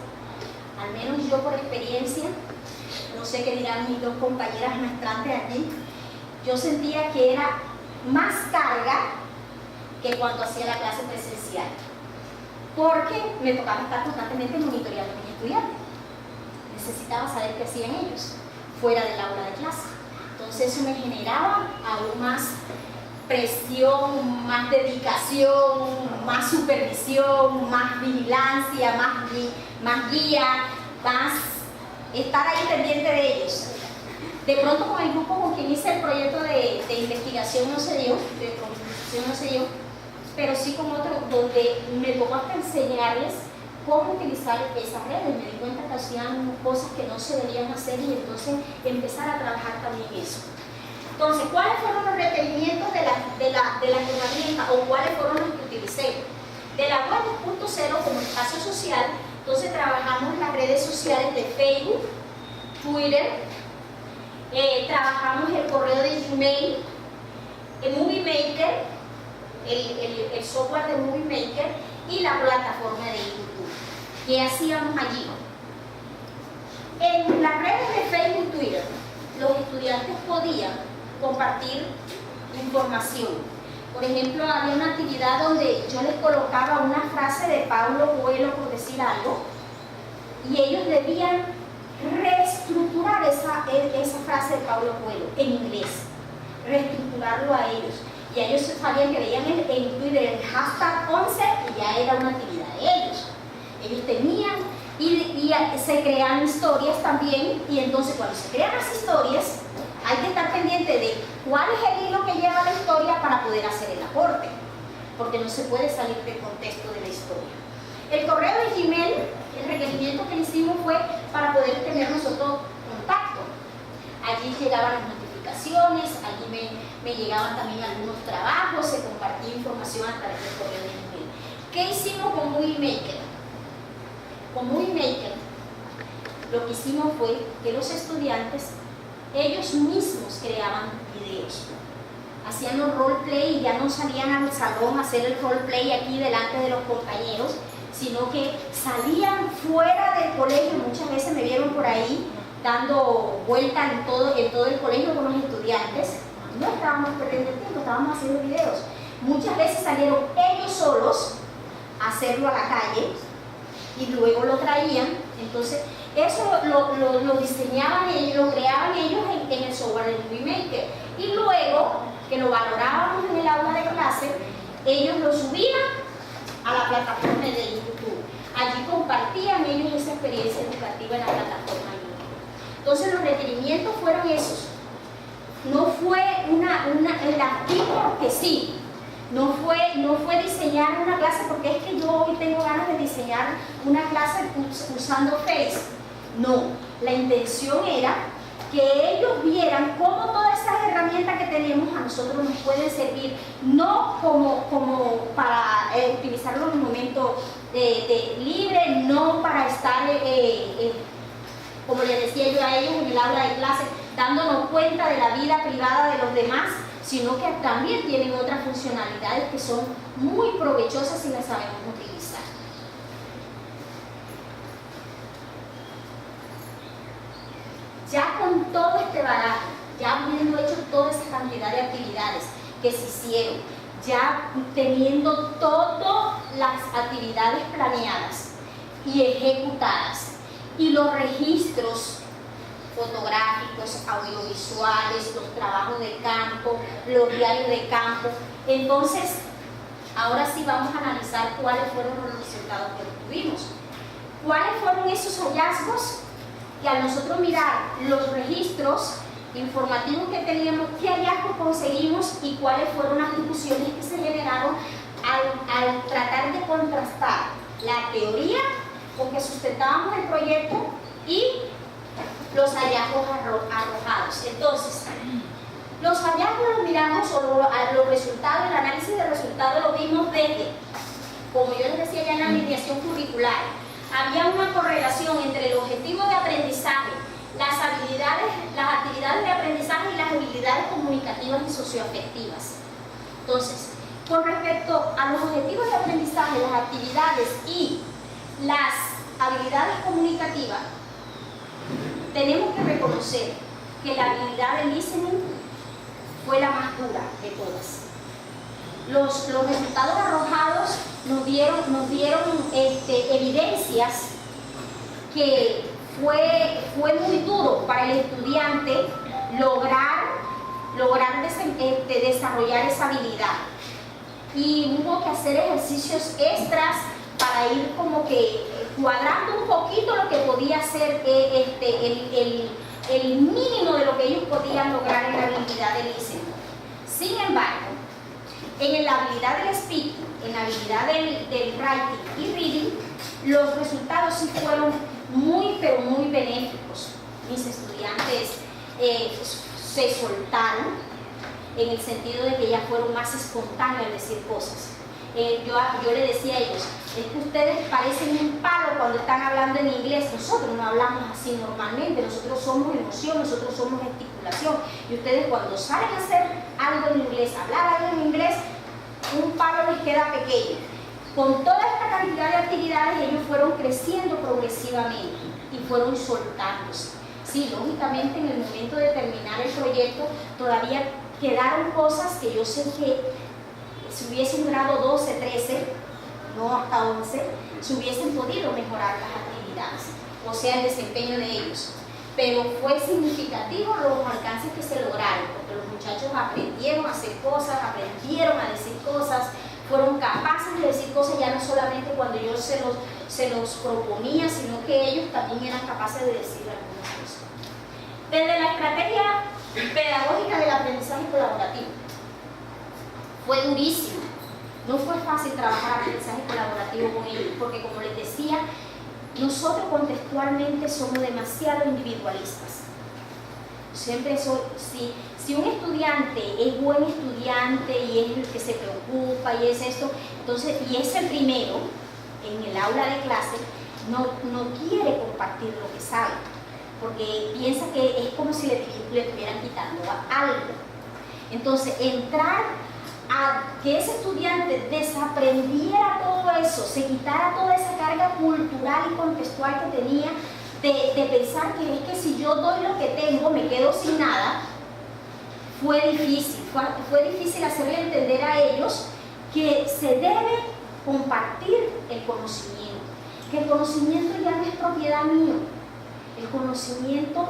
Al menos yo por experiencia, no sé qué dirán mis dos compañeras maestrantes allí, yo sentía que era más carga que cuando hacía la clase presencial. Porque me tocaba estar constantemente monitoreando a mis estudiantes. Necesitaba saber qué hacían ellos fuera del aula de clase. Entonces eso me generaba aún más presión, más dedicación, más supervisión, más vigilancia, más guía, más estar ahí pendiente de ellos. De pronto con el grupo con quien hice el proyecto de investigación no se dio, de construcción no se dio, pero sí con otro donde me tocó hasta enseñarles cómo utilizar esas redes. Me di cuenta que hacían cosas que no se debían hacer y entonces empezar a trabajar también eso. Entonces, ¿cuáles fueron los requerimientos de la herramienta o cuáles fueron los que utilicé? De la web 2.0 como espacio social, entonces trabajamos las redes sociales de Facebook, Twitter, trabajamos el correo de Gmail, el Movie Maker, el software de Movie Maker y la plataforma de YouTube. ¿Qué hacíamos allí? En las redes de Facebook y Twitter, los estudiantes podían compartir información. Por ejemplo, había una actividad donde yo les colocaba una frase de Paulo Coelho, por decir algo, y ellos debían reestructurar esa frase de Paulo Coelho en inglés, reestructurarlo a ellos. Y ellos sabían que veían en Twitter el hashtag 11 y ya era una actividad de ellos. Ellos tenían y se crean historias también, y entonces cuando se crean las historias hay que estar pendiente de cuál es el hilo que lleva la historia para poder hacer el aporte, porque no se puede salir del contexto de la historia. El correo de Gmail, el requerimiento que hicimos fue para poder tener nosotros contacto. Allí llegaban las notificaciones, allí me llegaban también algunos trabajos, se compartía información a través del correo de Gmail. ¿Qué hicimos con Movie Maker? Con Movie Maker lo que hicimos fue que los estudiantes ellos mismos creaban videos, hacían los roleplay y ya no salían al salón a hacer el roleplay aquí delante de los compañeros, sino que salían fuera del colegio. Muchas veces me vieron por ahí dando vueltas en todo el colegio con los estudiantes. No estábamos perdiendo el tiempo, estábamos haciendo videos. Muchas veces salieron ellos solos a hacerlo a la calle y luego lo traían. Entonces eso lo diseñaban ellos, lo creaban ellos en el software de Movie Maker, y luego que lo valorábamos en el aula de clase, ellos lo subían a la plataforma de YouTube. Allí compartían ellos esa experiencia educativa en la plataforma de YouTube. Entonces los requerimientos fueron esos. No fue el artículo que sí. No fue diseñar una clase, porque es que yo hoy tengo ganas de diseñar una clase usando Face. No, la intención era que ellos vieran cómo todas esas herramientas que tenemos a nosotros nos pueden servir, no como para utilizarlo en un momento libre, no para estar, como les decía yo a ellos en el aula de clase, dándonos cuenta de la vida privada de los demás, sino que también tienen otras funcionalidades que son muy provechosas si las sabemos utilizar. Ya con todo este bagaje, ya habiendo hecho toda esa cantidad de actividades que se hicieron, ya teniendo todas las actividades planeadas y ejecutadas, y los registros fotográficos, audiovisuales, los trabajos de campo, los diarios de campo, entonces ahora sí vamos a analizar cuáles fueron los resultados que obtuvimos. ¿Cuáles fueron esos hallazgos? Que al nosotros mirar los registros informativos que teníamos, qué hallazgos conseguimos y cuáles fueron las conclusiones que se generaron al tratar de contrastar la teoría con que sustentábamos el proyecto y los hallazgos arrojados. Entonces, los hallazgos los miramos, o los resultados, el análisis de resultados lo vimos desde, como yo les decía ya en la mediación curricular, había una correlación entre el objetivo de aprendizaje, las actividades de aprendizaje y las habilidades comunicativas y socioafectivas. Entonces, con respecto a los objetivos de aprendizaje, las actividades y las habilidades comunicativas, tenemos que reconocer que la habilidad de listening fue la más dura de todas. Los resultados arrojados nos dieron evidencias que fue muy duro para el estudiante lograr desarrollar esa habilidad, y hubo que hacer ejercicios extras para ir como que cuadrando un poquito lo que podía ser el mínimo de lo que ellos podían lograr en la habilidad del listening. Sin embargo, en la habilidad del speaking, en la habilidad del writing y reading, los resultados sí fueron pero muy benéficos. Mis estudiantes se soltaron en el sentido de que ya fueron más espontáneos al decir cosas. Yo le decía a ellos, es que ustedes parecen un palo cuando están hablando en inglés. Nosotros no hablamos así normalmente, nosotros somos emoción, nosotros somos gesticulación. Y ustedes cuando salen a hacer algo en inglés, hablar algo en inglés, un palo les queda pequeño. Con toda esta cantidad de actividades ellos fueron creciendo progresivamente y fueron soltándose. Sí, lógicamente en el momento de terminar el proyecto todavía quedaron cosas que yo sé que si hubiese un grado 12, 13, no hasta 11, se hubiesen podido mejorar las actividades, o sea, el desempeño de ellos. Pero fue significativo los alcances que se lograron, porque los muchachos aprendieron a hacer cosas, aprendieron a decir cosas, fueron capaces de decir cosas ya no solamente cuando yo se los proponía, sino que ellos también eran capaces de decir algunas cosas. Desde la estrategia pedagógica del aprendizaje colaborativo, fue durísimo. No fue fácil trabajar aprendizaje colaborativo con ellos, porque como les decía, nosotros contextualmente somos demasiado individualistas. Siempre si un estudiante es buen estudiante y es el que se preocupa y es esto, entonces, y es el primero en el aula de clase, no quiere compartir lo que sabe, porque piensa que es como si le estuvieran quitando algo. Entonces, entrar a que ese estudiante desaprendiera todo eso, se quitara toda esa carga cultural y contextual que tenía de pensar que es que si yo doy lo que tengo me quedo sin nada, fue difícil hacerle entender a ellos que se debe compartir el conocimiento, que el conocimiento ya no es propiedad mía, el conocimiento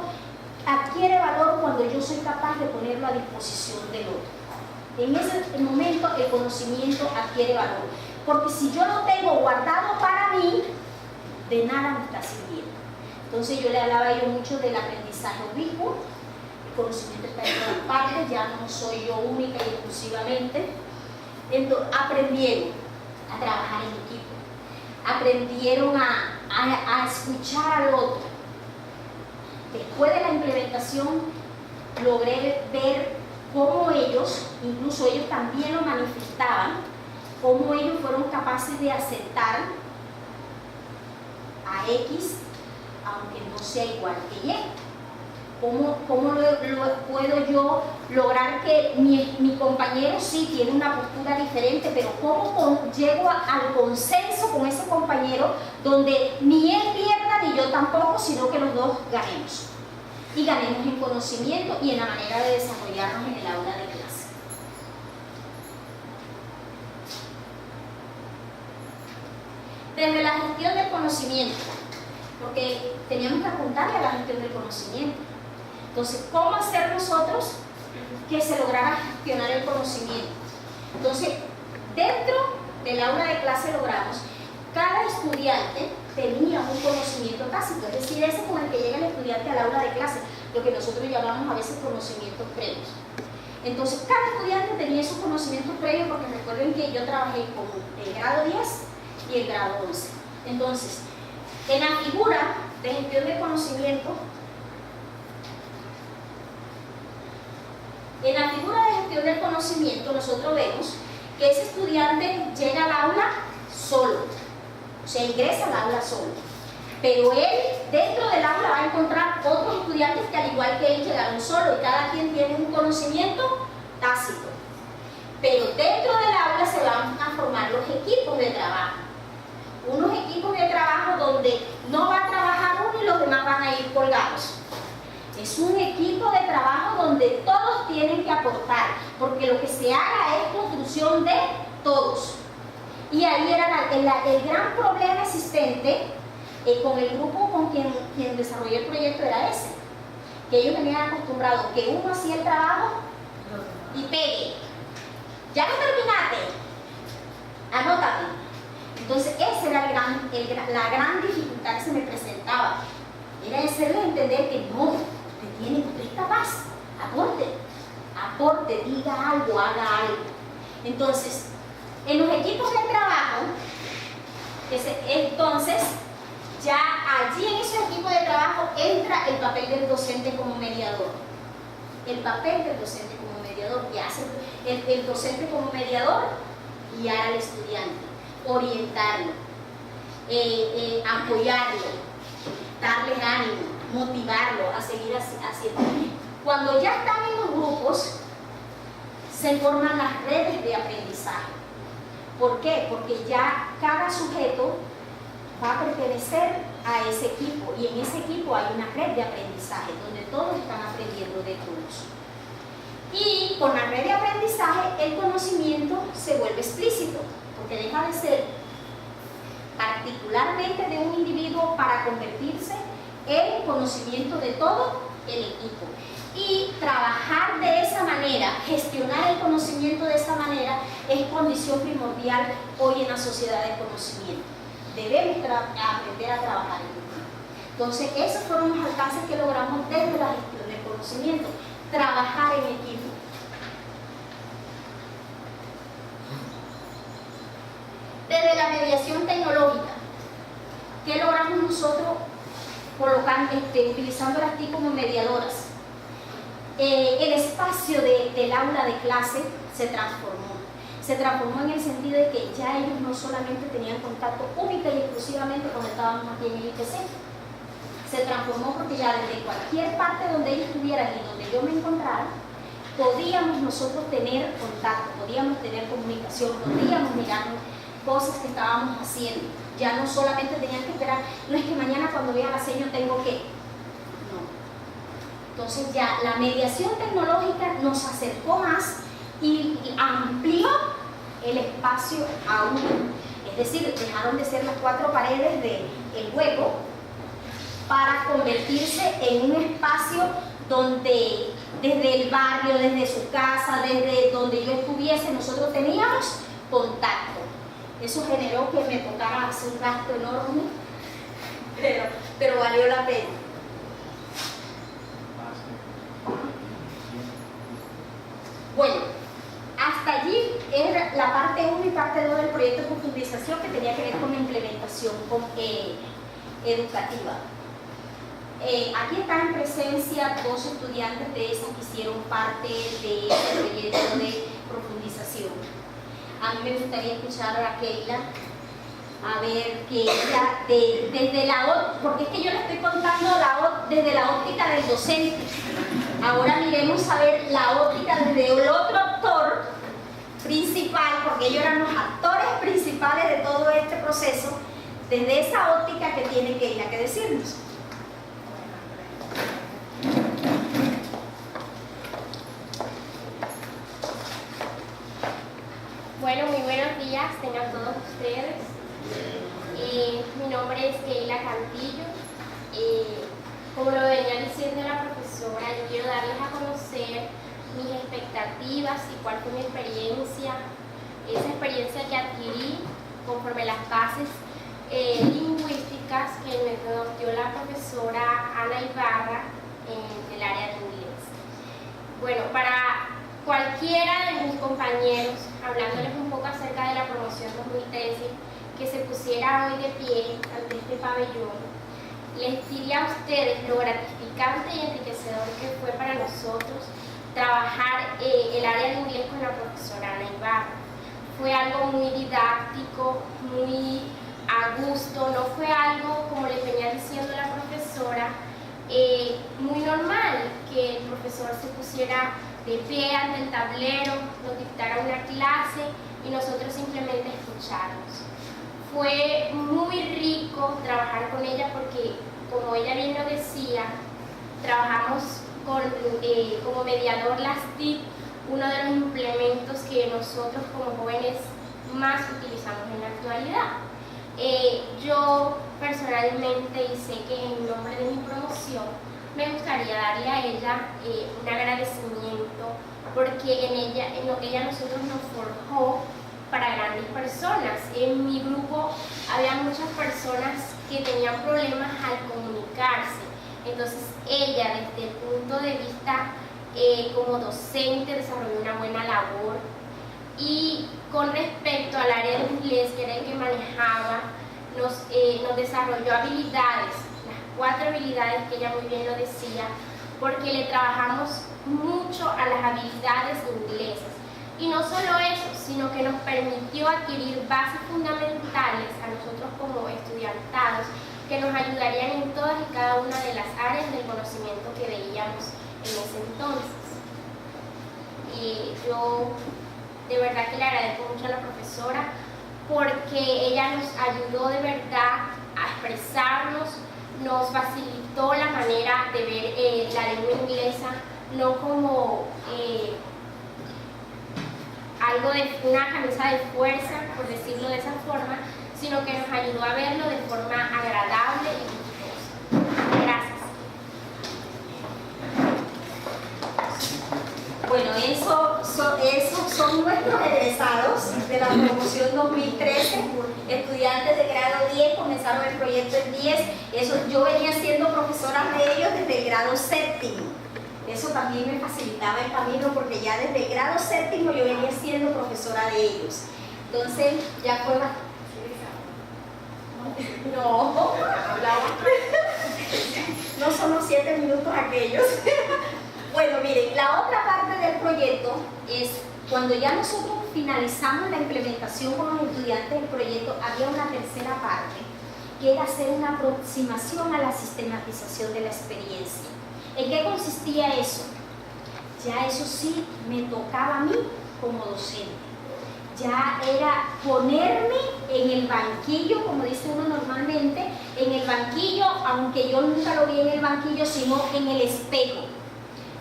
adquiere valor cuando yo soy capaz de ponerlo a disposición del otro. En ese momento el conocimiento adquiere valor, porque si yo lo tengo guardado para mí, de nada me está sirviendo. Entonces yo le hablaba a ellos mucho del aprendizaje ubicuo, el conocimiento está en todas partes, ya no soy yo única y exclusivamente. Entonces, aprendieron a trabajar en equipo, aprendieron a escuchar al otro. Después de la implementación logré ver cómo ellos, incluso ellos también lo manifestaban, cómo ellos fueron capaces de aceptar a X, aunque no sea igual que Y. ¿Cómo puedo yo lograr que mi compañero sí tiene una postura diferente, pero cómo llego al consenso con ese compañero donde ni él pierda ni yo tampoco, sino que los dos ganemos? Y ganemos en conocimiento y en la manera de desarrollarnos en el aula de clase. Desde la gestión del conocimiento, porque teníamos que apuntarle a la gestión del conocimiento. Entonces, ¿cómo hacer nosotros que se lograra gestionar el conocimiento? Entonces, dentro del aula de clase logramos, cada estudiante tenía un conocimiento tácito, es decir, ese con el que llega el estudiante al aula de clase, lo que nosotros llamamos a veces conocimientos previos. Entonces, cada estudiante tenía esos conocimientos previos, porque recuerden que yo trabajé con el grado 10 y el grado 11. Entonces, en la figura de gestión de conocimiento, nosotros vemos que ese estudiante llega al aula solo, o sea, ingresa al aula solo. Pero él, dentro del aula, va a encontrar otros estudiantes que al igual que él llegaron solo y cada quien tiene un conocimiento tácito. Pero dentro del aula se van a formar los equipos de trabajo. Unos equipos de trabajo donde no va a trabajar uno y los demás van a ir colgados. Es un equipo de trabajo donde todos tienen que aportar, porque lo que se haga es construcción de todos. Y ahí era el gran problema existente con el grupo con quien desarrolló el proyecto, era ese, que ellos venían acostumbrados que uno hacía el trabajo y pegue. Ya no terminaste, anótate. Entonces esa era la gran dificultad que se me presentaba, era hacerles entender que no, usted es capaz, aporte, diga algo, haga algo. Entonces, en los equipos de trabajo, entonces, ya allí en esos equipos de trabajo entra el papel del docente como mediador. El papel del docente como mediador, que hace el docente como mediador, guiar al estudiante, orientarlo. apoyarlo, darles ánimo, motivarlo a seguir haciendo. Cuando ya están en los grupos, se forman las redes de aprendizaje. ¿Por qué? Porque ya cada sujeto va a pertenecer a ese equipo y en ese equipo hay una red de aprendizaje donde todos están aprendiendo de todos. Y con la red de aprendizaje el conocimiento se vuelve explícito, porque deja de ser particularmente de un individuo para convertirse en conocimiento de todo el equipo. Y trabajar de esa manera, gestionar el conocimiento de esa manera, es condición primordial hoy en la sociedad de conocimiento. Debemos aprender a trabajar en equipo. Entonces, esos fueron los alcances que logramos desde la gestión del conocimiento, trabajar en equipo. Desde la mediación tecnológica, ¿qué logramos nosotros utilizando las TIC como mediadoras? El espacio del aula de clase se transformó en el sentido de que ya ellos no solamente tenían contacto única y exclusivamente cuando estábamos aquí en el IPC, se transformó porque ya desde cualquier parte donde ellos estuvieran y donde yo me encontrara, podíamos nosotros tener contacto, podíamos tener comunicación, podíamos mirarnos cosas que estábamos haciendo. Ya no solamente tenían que esperar, no es que mañana cuando vea la seño tengo que, no. Entonces ya la mediación tecnológica nos acercó más y amplió el espacio aún. Es decir, dejaron de ser las 4 paredes del hueco para convertirse en un espacio donde desde el barrio, desde su casa, desde donde yo estuviese, nosotros teníamos contacto. Eso generó que me tocara hacer un gasto enorme, pero valió la pena. Bueno, hasta allí era la parte 1 y parte 2 del proyecto de profundización que tenía que ver con la implementación educativa. Aquí están en presencia 2 estudiantes de ESA que hicieron parte de este proyecto de profundización. A mí me gustaría escuchar a Keila, a ver que ella, desde la porque es que yo le estoy contando desde la óptica del docente. Ahora miremos a ver la óptica desde el otro actor principal, porque ellos eran los actores principales de todo este proceso, desde esa óptica que tiene Keila que decirnos. Bueno, muy buenos días, tengan todos ustedes. Mi nombre es Keila Cantillo. Como lo venía diciendo la profesora, yo quiero darles a conocer mis expectativas y cuál fue mi experiencia, esa experiencia que adquirí conforme las bases lingüísticas que nos dio la profesora Ana Ibarra en el área de inglés. Bueno, para cualquiera de mis compañeros, hablándoles un poco acerca de la promoción 2013, que se pusiera hoy de pie ante este pabellón, les diría a ustedes lo gratificante y enriquecedor que fue para nosotros trabajar el área de inglés con la profesora Ana Ibarra. Fue algo muy didáctico, muy a gusto, no fue algo, como les venía diciendo la profesora, muy normal que el profesor se pusiera de pie ante el tablero, nos dictara una clase y nosotros simplemente escucharnos. Fue muy rico trabajar con ella porque, como ella bien lo decía, trabajamos como mediador las TIC, uno de los implementos que nosotros como jóvenes más utilizamos en la actualidad. Yo personalmente, y sé que en nombre de mi promoción, me gustaría darle a ella un agradecimiento porque en lo que ella a nosotros nos forjó para grandes personas. En mi grupo había muchas personas que tenían problemas al comunicarse. Entonces ella, desde el punto de vista como docente, desarrolló una buena labor. Y con respecto al área de inglés, que era el que manejaba, nos desarrolló habilidades, las 4 habilidades que ella muy bien lo decía, porque le trabajamos mucho a las habilidades inglesas. Y no solo eso, sino que nos permitió adquirir bases fundamentales a nosotros como estudiantados que nos ayudarían en todas y cada una de las áreas del conocimiento que veíamos en ese entonces. Y yo de verdad que le agradezco mucho a la profesora porque ella nos ayudó de verdad a expresarnos, nos facilitó la manera de ver la lengua inglesa no como algo de una camisa de fuerza, por decirlo de esa forma, sino que nos ayudó a verlo de forma agradable y gustosa. Gracias. Bueno, esos son nuestros egresados de la promoción 2013, estudiantes de grado 10, comenzaron el proyecto en 10, yo venía siendo profesora de ellos desde el grado 7º. Eso también me facilitaba el camino porque ya desde el grado 7º yo venía siendo profesora de ellos. Entonces ya fue bastante. No, no son los 7 minutos aquellos. Bueno, miren, la otra parte del proyecto es cuando ya nosotros finalizamos la implementación con los estudiantes del proyecto, había una tercera parte que era hacer una aproximación a la sistematización de la experiencia. ¿En qué consistía eso? Ya eso sí me tocaba a mí como docente. Ya era ponerme en el banquillo, como dice uno normalmente, en el banquillo, aunque yo nunca lo vi en el banquillo, sino en el espejo.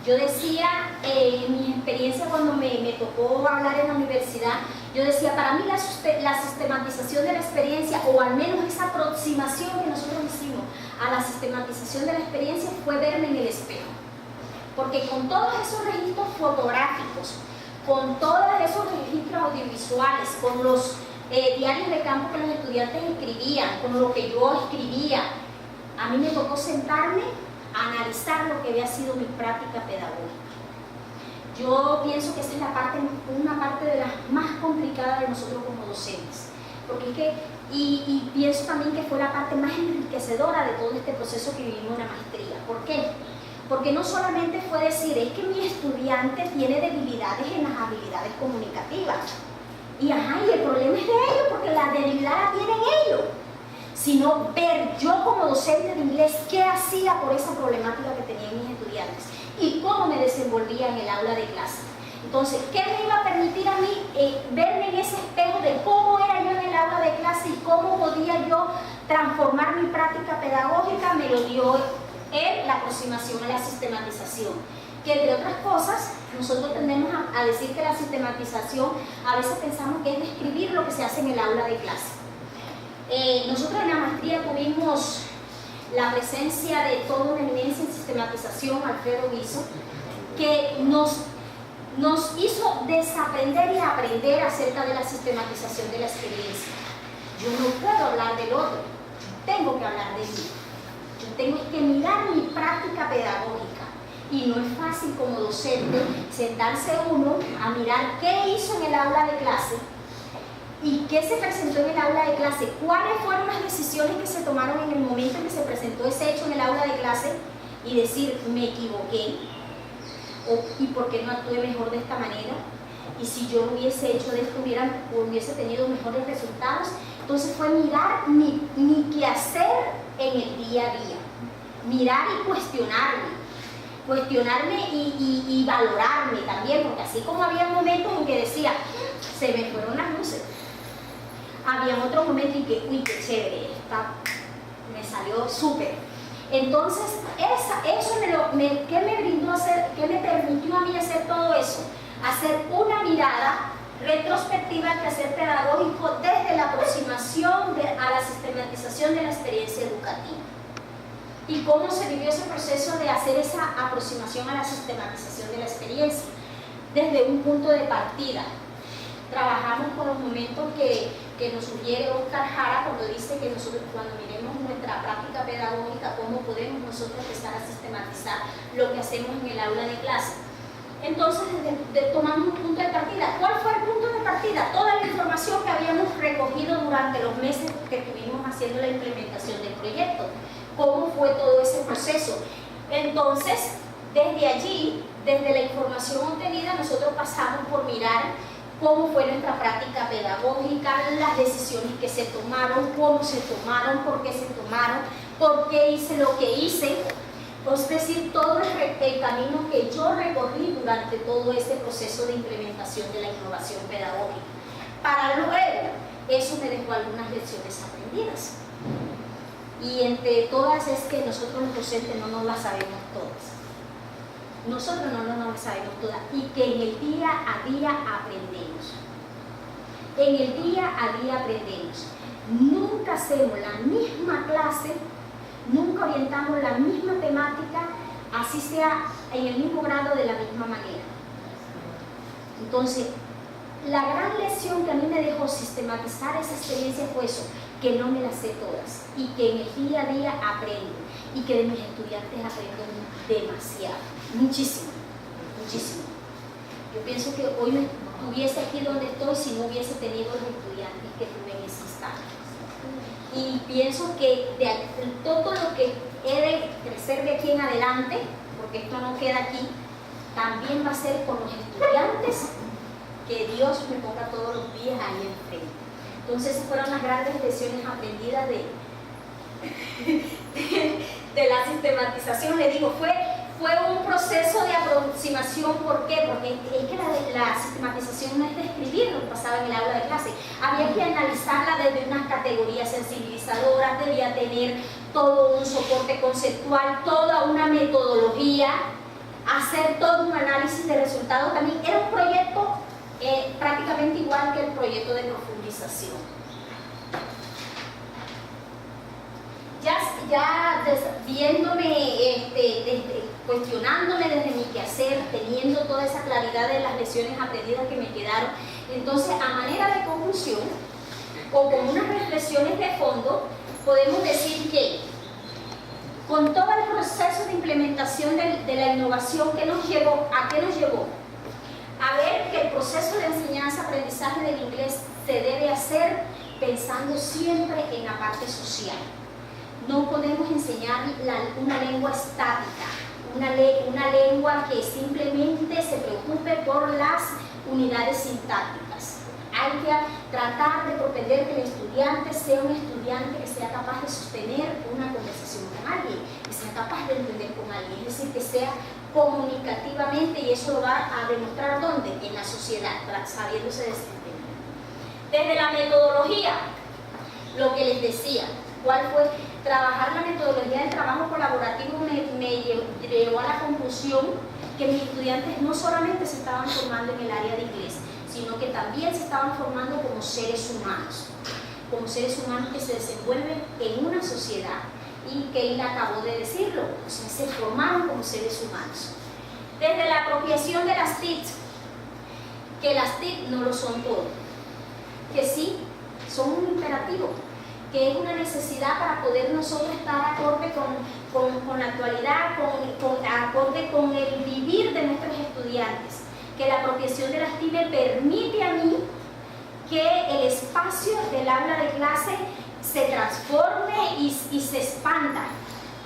Yo decía, en mi experiencia cuando me tocó hablar en la universidad, yo decía, para mí la sistematización de la experiencia, o al menos esa aproximación que nosotros hicimos a la sistematización de la experiencia, fue verme en el espejo. Porque con todos esos registros fotográficos, con todos esos registros audiovisuales, con los diarios de campo que los estudiantes escribían, con lo que yo escribía, a mí me tocó sentarme a analizar lo que había sido mi práctica pedagógica. Yo pienso que esa es una parte de las más complicadas de nosotros como docentes, porque es que, y pienso también que fue la parte más enriquecedora de todo este proceso que vivimos en la maestría. ¿Por qué? Porque no solamente fue decir, es que mi estudiante tiene debilidades en las habilidades comunicativas, y el problema es de ellos, porque la debilidad la tienen ellos, sino ver yo como docente de inglés qué hacía por esa problemática que tenían mis estudiantes y cómo me desenvolvía en el aula de clase. Entonces, ¿qué me iba a permitir a mí verme en ese espejo de cómo era yo en el aula de clase y cómo podía yo transformar mi práctica pedagógica? Me lo dio él, la aproximación a la sistematización. Que entre otras cosas, nosotros tendemos a decir que la sistematización, a veces pensamos que es describir lo que se hace en el aula de clase. Nosotros en la maestría tuvimos la presencia de toda una eminencia en sistematización, Alfredo Guizo, que nos hizo desaprender y aprender acerca de la sistematización de la experiencia. Yo no puedo hablar del otro, tengo que hablar de mí. Yo tengo que mirar mi práctica pedagógica. Y no es fácil como docente sentarse uno a mirar qué hizo en el aula de clase y qué se presentó en el aula de clase, cuáles fueron las decisiones que se tomaron en el momento en que se presentó ese hecho en el aula de clase y decir, me equivoqué, y por qué no actué mejor de esta manera, y si yo lo hubiese hecho de esto hubiese tenido mejores resultados. Entonces fue mirar mi quehacer en el día a día, mirar y cuestionarme y valorarme también, porque así como había momentos en que decía, se me fueron las luces, había otros momentos en que, uy, qué chévere, me salió súper. Entonces, ¿qué me brindó hacer, qué me permitió a mí hacer todo eso? Hacer una mirada retrospectiva al quehacer pedagógico desde la aproximación a la sistematización de la experiencia educativa. ¿Y cómo se vivió ese proceso de hacer esa aproximación a la sistematización de la experiencia? Desde un punto de partida. Trabajamos con los momentos que nos sugiere Oscar Jara cuando dice que nosotros, cuando miremos nuestra práctica pedagógica, cómo podemos nosotros empezar a sistematizar lo que hacemos en el aula de clase. Entonces, tomamos un punto de partida. ¿Cuál fue el punto de partida? Toda la información que habíamos recogido durante los meses que estuvimos haciendo la implementación del proyecto. ¿Cómo fue todo ese proceso? Entonces, desde allí, desde la información obtenida nosotros pasamos por mirar cómo fue nuestra práctica pedagógica, las decisiones que se tomaron, cómo se tomaron, por qué se tomaron, por qué hice lo que hice. Es decir, todo el camino que yo recorrí durante todo este proceso de implementación de la innovación pedagógica. Para luego, eso me dejó algunas lecciones aprendidas. Y entre todas es que nosotros los docentes no nos las sabemos todas. Nosotros no nos las sabemos todas. Y que en el día a día aprendemos. En el día a día aprendemos. Nunca hacemos la misma clase, nunca orientamos la misma temática, así sea en el mismo grado de la misma manera. Entonces, la gran lección que a mí me dejó sistematizar esa experiencia fue eso, que no me las sé todas y que en el día a día aprendo y que de mis estudiantes aprendo demasiado, muchísimo, muchísimo. Yo pienso que hoy no estuviese aquí donde estoy si no hubiese tenido los estudiantes que tuve en ese instante. Y pienso que de todo lo que he de crecer de aquí en adelante, porque esto no queda aquí, también va a ser con los estudiantes que Dios me ponga todos los días ahí enfrente. Entonces esas fueron las grandes lecciones aprendidas de la sistematización. Le digo, fue un proceso de aproximación. ¿Por qué? Porque es que la sistematización no es describir lo que pasaba en el aula de clase. Había que analizarla desde unas categorías sensibilizadoras, debía tener todo un soporte conceptual, toda una metodología, hacer todo un análisis de resultados. También era un proyecto prácticamente igual que el proyecto de profundización. Ya viéndome, cuestionándome desde mi quehacer, teniendo toda esa claridad de las lecciones aprendidas que me quedaron, entonces a manera de conclusión o con unas reflexiones de fondo, podemos decir que con todo el proceso de implementación de la innovación, ¿qué nos llevó? ¿A qué nos llevó? A ver que el proceso de enseñanza-aprendizaje del inglés se debe hacer pensando siempre en la parte social. No podemos enseñar una lengua estática, una lengua que simplemente se preocupe por las unidades sintácticas. Hay que tratar de propender que el estudiante sea un estudiante que sea capaz de sostener una conversación con alguien, que sea capaz de entender con alguien, es decir, que sea comunicativamente, y eso lo va a demostrar ¿dónde? En la sociedad, sabiéndose desempeñar. Desde la metodología, lo que les decía, ¿cuál fue? Trabajar la metodología del trabajo colaborativo me llevó a la conclusión que mis estudiantes no solamente se estaban formando en el área de inglés, sino que también se estaban formando como seres humanos que se desenvuelven en una sociedad, y Keila acabó de decirlo, o sea, se formaron como seres humanos. Desde la apropiación de las TIC, que las TIC no lo son todo, que sí son un imperativo, que es una necesidad para poder nosotros estar acorde con la actualidad, acorde con el vivir de nuestros estudiantes, que la apropiación de las TIC me permite a mí que el espacio del aula de clase se transforme y se expanda,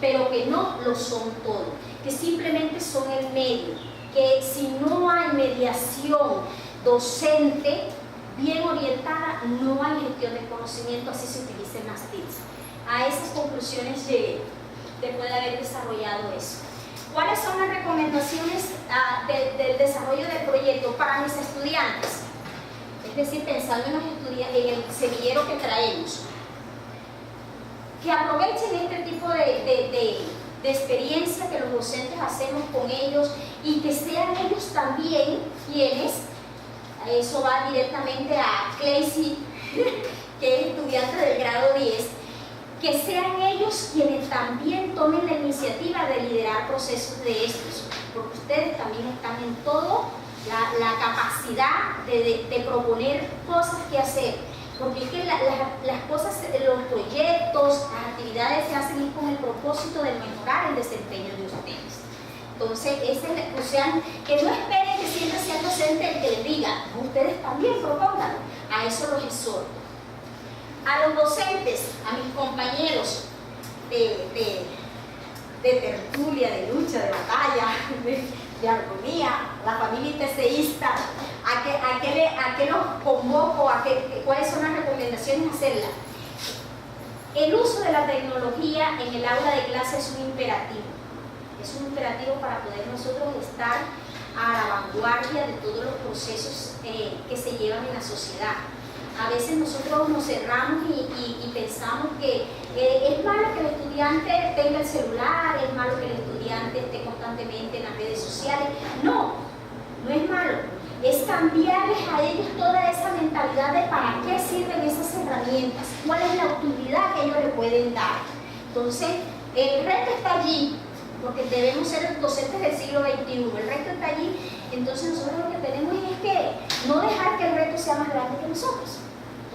pero que no lo son todo, que simplemente son el medio, que si no hay mediación docente bien orientada, no hay gestión de conocimiento, así se utilizan las TICs. A esas conclusiones llegué después de haber desarrollado eso. ¿Cuáles son las recomendaciones del desarrollo del proyecto para mis estudiantes? Es decir, pensando en los estudiantes, en el semillero que traemos, que aprovechen este tipo de experiencia que los docentes hacemos con ellos, y que sean ellos también quienes, eso va directamente a Claycy, que es estudiante del grado 10, que sean ellos quienes también tomen la iniciativa de liderar procesos de estos, porque ustedes también están en todo la capacidad de proponer cosas que hacer, porque es que las cosas, los proyectos, las actividades se hacen con el propósito de mejorar el desempeño de ustedes. Entonces, que no esperen que siempre sea el docente el que les diga, ustedes también propónganlo. A eso los exhorto. A los docentes, a mis compañeros de tertulia, de lucha, de batalla, de armonía, la familia TCIsta, ¿a qué los convoco? ¿Cuáles son las recomendaciones a hacerla? El uso de la tecnología en el aula de clase es un imperativo. Es un imperativo para poder nosotros estar a la vanguardia de todos los procesos que se llevan en la sociedad. A veces nosotros nos cerramos y pensamos que es malo que el estudiante tenga el celular, es malo que el estudiante esté constantemente en las redes sociales. No, no es malo. Es cambiarles a ellos toda esa mentalidad de para qué sirven esas herramientas, cuál es la utilidad que ellos le pueden dar. Entonces, el reto está allí, porque debemos ser docentes del siglo XXI, el reto está allí. Entonces nosotros lo que tenemos es que no dejar que el reto sea más grande que nosotros.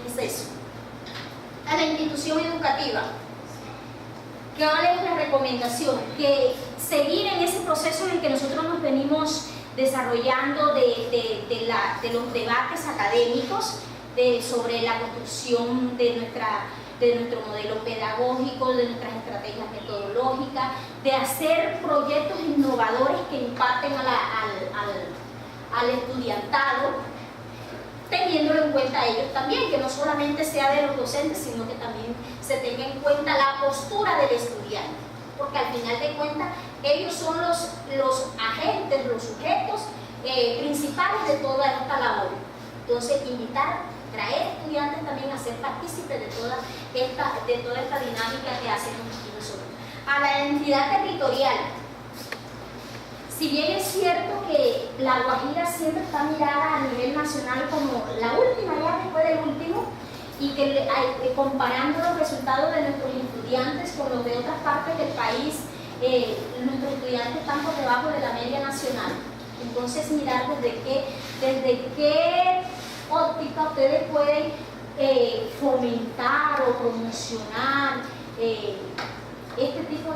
Es eso. A la institución educativa, ¿cuál es la recomendación? Que seguir en ese proceso en el que nosotros nos venimos desarrollando de los debates académicos sobre la construcción de nuestro modelo pedagógico, de nuestras estrategias metodológicas, de hacer proyectos innovadores que impacten al estudiantado, teniéndolo en cuenta a ellos también, que no solamente sea de los docentes, sino que también se tenga en cuenta la postura del estudiante, porque al final de cuentas ellos son los agentes, los sujetos principales de toda esta labor. Entonces, traer estudiantes también a ser partícipes de toda esta dinámica que hacemos nosotros. A la entidad territorial, si bien es cierto que La Guajira siempre está mirada a nivel nacional como la última, ya después del último, y que comparando los resultados de nuestros estudiantes con los de otras partes del país, nuestros estudiantes están por debajo de la media nacional. Entonces, mirar desde qué óptica ustedes pueden fomentar o promocionar este tipo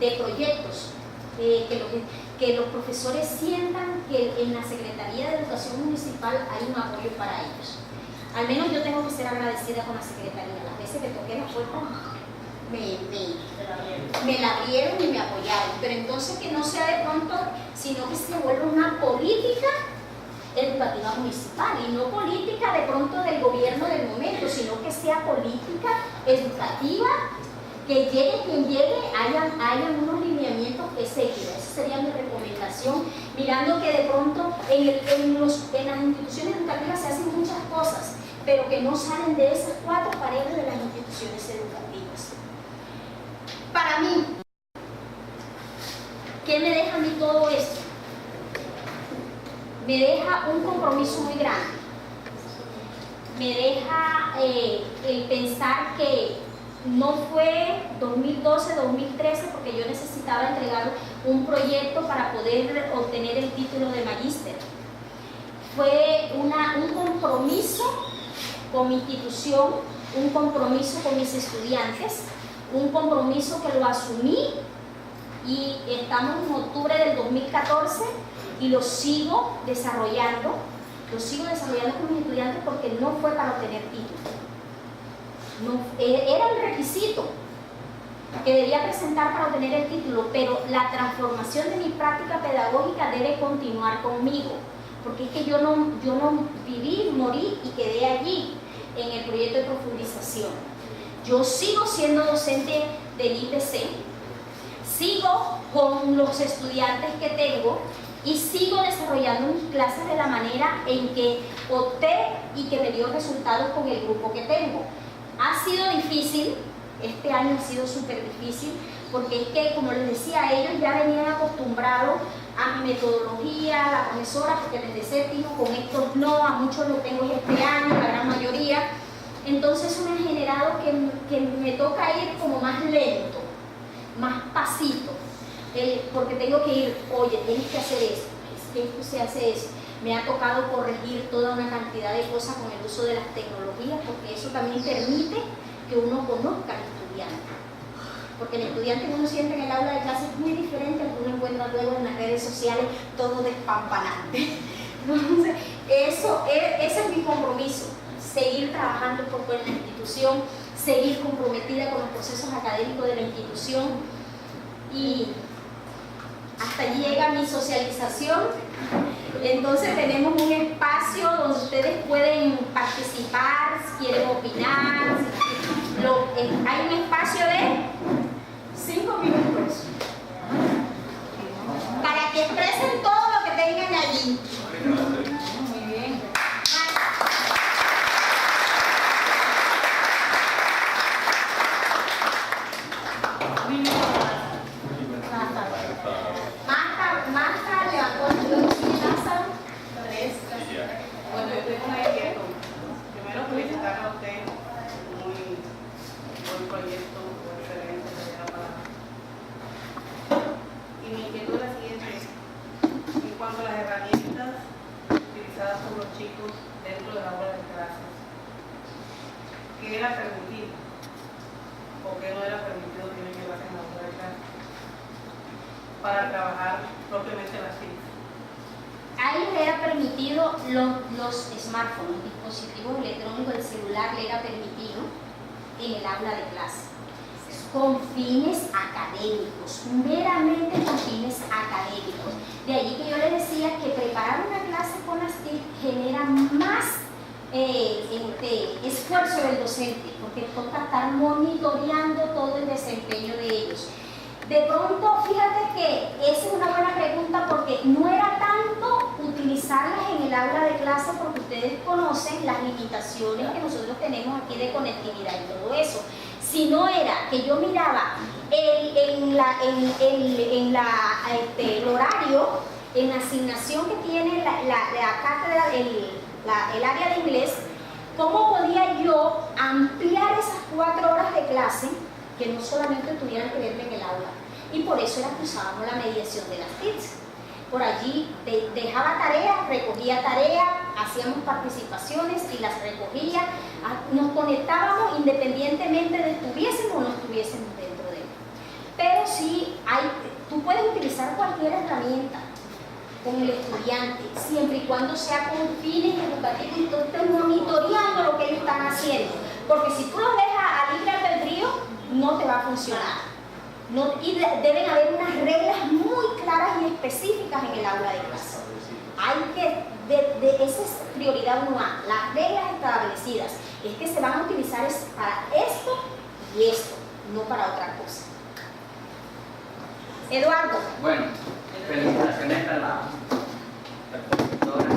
de proyectos, que los profesores sientan que en la Secretaría de Educación Municipal hay un apoyo para ellos. Al menos yo tengo que ser agradecida con la Secretaría. Las veces que toqué la puerta me la abrieron y me apoyaron, pero entonces que no sea de pronto, sino que se vuelva una política educativa municipal y no política de pronto del gobierno del momento, sino que sea política educativa, que llegue quien llegue, hayan unos lineamientos que seguir. Esa sería mi recomendación, mirando que de pronto en las instituciones educativas se hacen muchas cosas, pero que no salen de esas cuatro paredes de las instituciones educativas. Para mí, ¿qué me deja a mí todo esto? Me deja un compromiso muy grande. Me deja el pensar que no fue 2012, 2013, porque yo necesitaba entregar un proyecto para poder obtener el título de magíster. Fue un compromiso con mi institución, un compromiso con mis estudiantes, un compromiso que lo asumí y estamos en octubre del 2014 y lo sigo desarrollando con mis estudiantes porque no fue para obtener título. No, era el requisito que debía presentar para obtener el título, pero la transformación de mi práctica pedagógica debe continuar conmigo, porque es que yo no viví, morí y quedé allí en el proyecto de profundización. Yo sigo siendo docente del IPC, sigo con los estudiantes que tengo y sigo desarrollando mis clases de la manera en que opté y que me dio resultados con el grupo que tengo. Ha sido difícil, este año ha sido súper difícil, porque es que, como les decía, ellos ya venían acostumbrados a mi metodología, la profesora, porque desde séptimo con estos no, a muchos los tengo este año, la gran mayoría. Entonces eso me ha generado que me toca ir como más lento, más pasito, porque tengo que ir, oye, tienes que hacer esto, es que esto se hace eso. Me ha tocado corregir toda una cantidad de cosas con el uso de las tecnologías, porque eso también permite que uno conozca al estudiante. Porque el estudiante que uno siente en el aula de clase es muy diferente al que uno encuentra luego en las redes sociales, todo despampanante. Entonces, ese es mi compromiso, seguir trabajando un poco en la institución, seguir comprometida con los procesos académicos de la institución, y hasta allí llega mi socialización. Entonces tenemos un espacio donde ustedes pueden participar, si quieren opinar. Hay un espacio de 5 minutos para que expresen todo lo que tengan allí. Muy bien. Marta levantó el dedo. Bueno, yo tengo una inquietud. Primero felicitarlo a usted, muy buen proyecto, excelente, y mi inquietud es la siguiente: en cuanto a las herramientas utilizadas por los chicos dentro de la aula de clases, ¿qué era permitido o qué no era permitido tienen que llevarse en la aula de clases para trabajar propiamente las TIC? A ellos le era permitido los smartphones, dispositivos electrónicos, el celular le era permitido en el aula de clase, con fines académicos, meramente con fines académicos. De allí que yo les decía que preparar una clase con las TIC genera más esfuerzo del docente, porque toca estar monitoreando todo el desempeño de ellos. De pronto, fíjate que esa es una buena pregunta, porque no era tanto utilizarlas en el aula de clase, porque ustedes conocen las limitaciones que nosotros tenemos aquí de conectividad y todo eso, sino era que yo miraba el horario, en la asignación que tiene la cátedra, el área de inglés, cómo podía yo ampliar esas 4 horas de clase, que no solamente tuvieran que verme en el aula. Y por eso era que usábamos la mediación de las TICs. Por allí dejaba tareas, recogía tareas, hacíamos participaciones y las recogía. Nos conectábamos independientemente de estuviésemos o no estuviésemos dentro de él. Pero sí, tú puedes utilizar cualquier herramienta con el estudiante, siempre y cuando sea con fines educativos y tú estés monitoreando lo que ellos están haciendo. Porque si tú los dejas a libre albedrío, no te va a funcionar. Y deben haber unas reglas muy claras y específicas en el aula de clase. Esa es prioridad 1A, las reglas establecidas. Es que se van a utilizar para esto y esto, no para otra cosa. Eduardo. Bueno, felicitaciones a la profesora.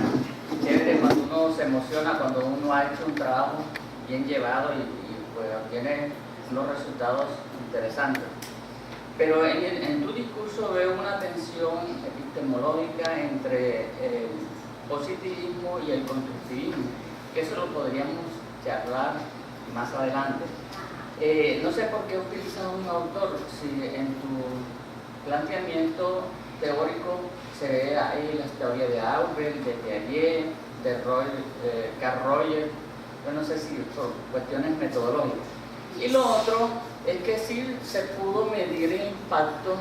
Chévere cuando uno se emociona, cuando uno ha hecho un trabajo bien llevado y pues obtiene unos resultados interesantes. Pero en tu discurso veo una tensión epistemológica entre el positivismo y el constructivismo, que eso lo podríamos charlar más adelante. No sé por qué utilizas un autor, si en tu planteamiento teórico se ve ahí las teorías de Aubrey, de Piaget, de Carl Rogers, yo no sé si por cuestiones metodológicas. Y lo otro es que sí se pudo medir el impacto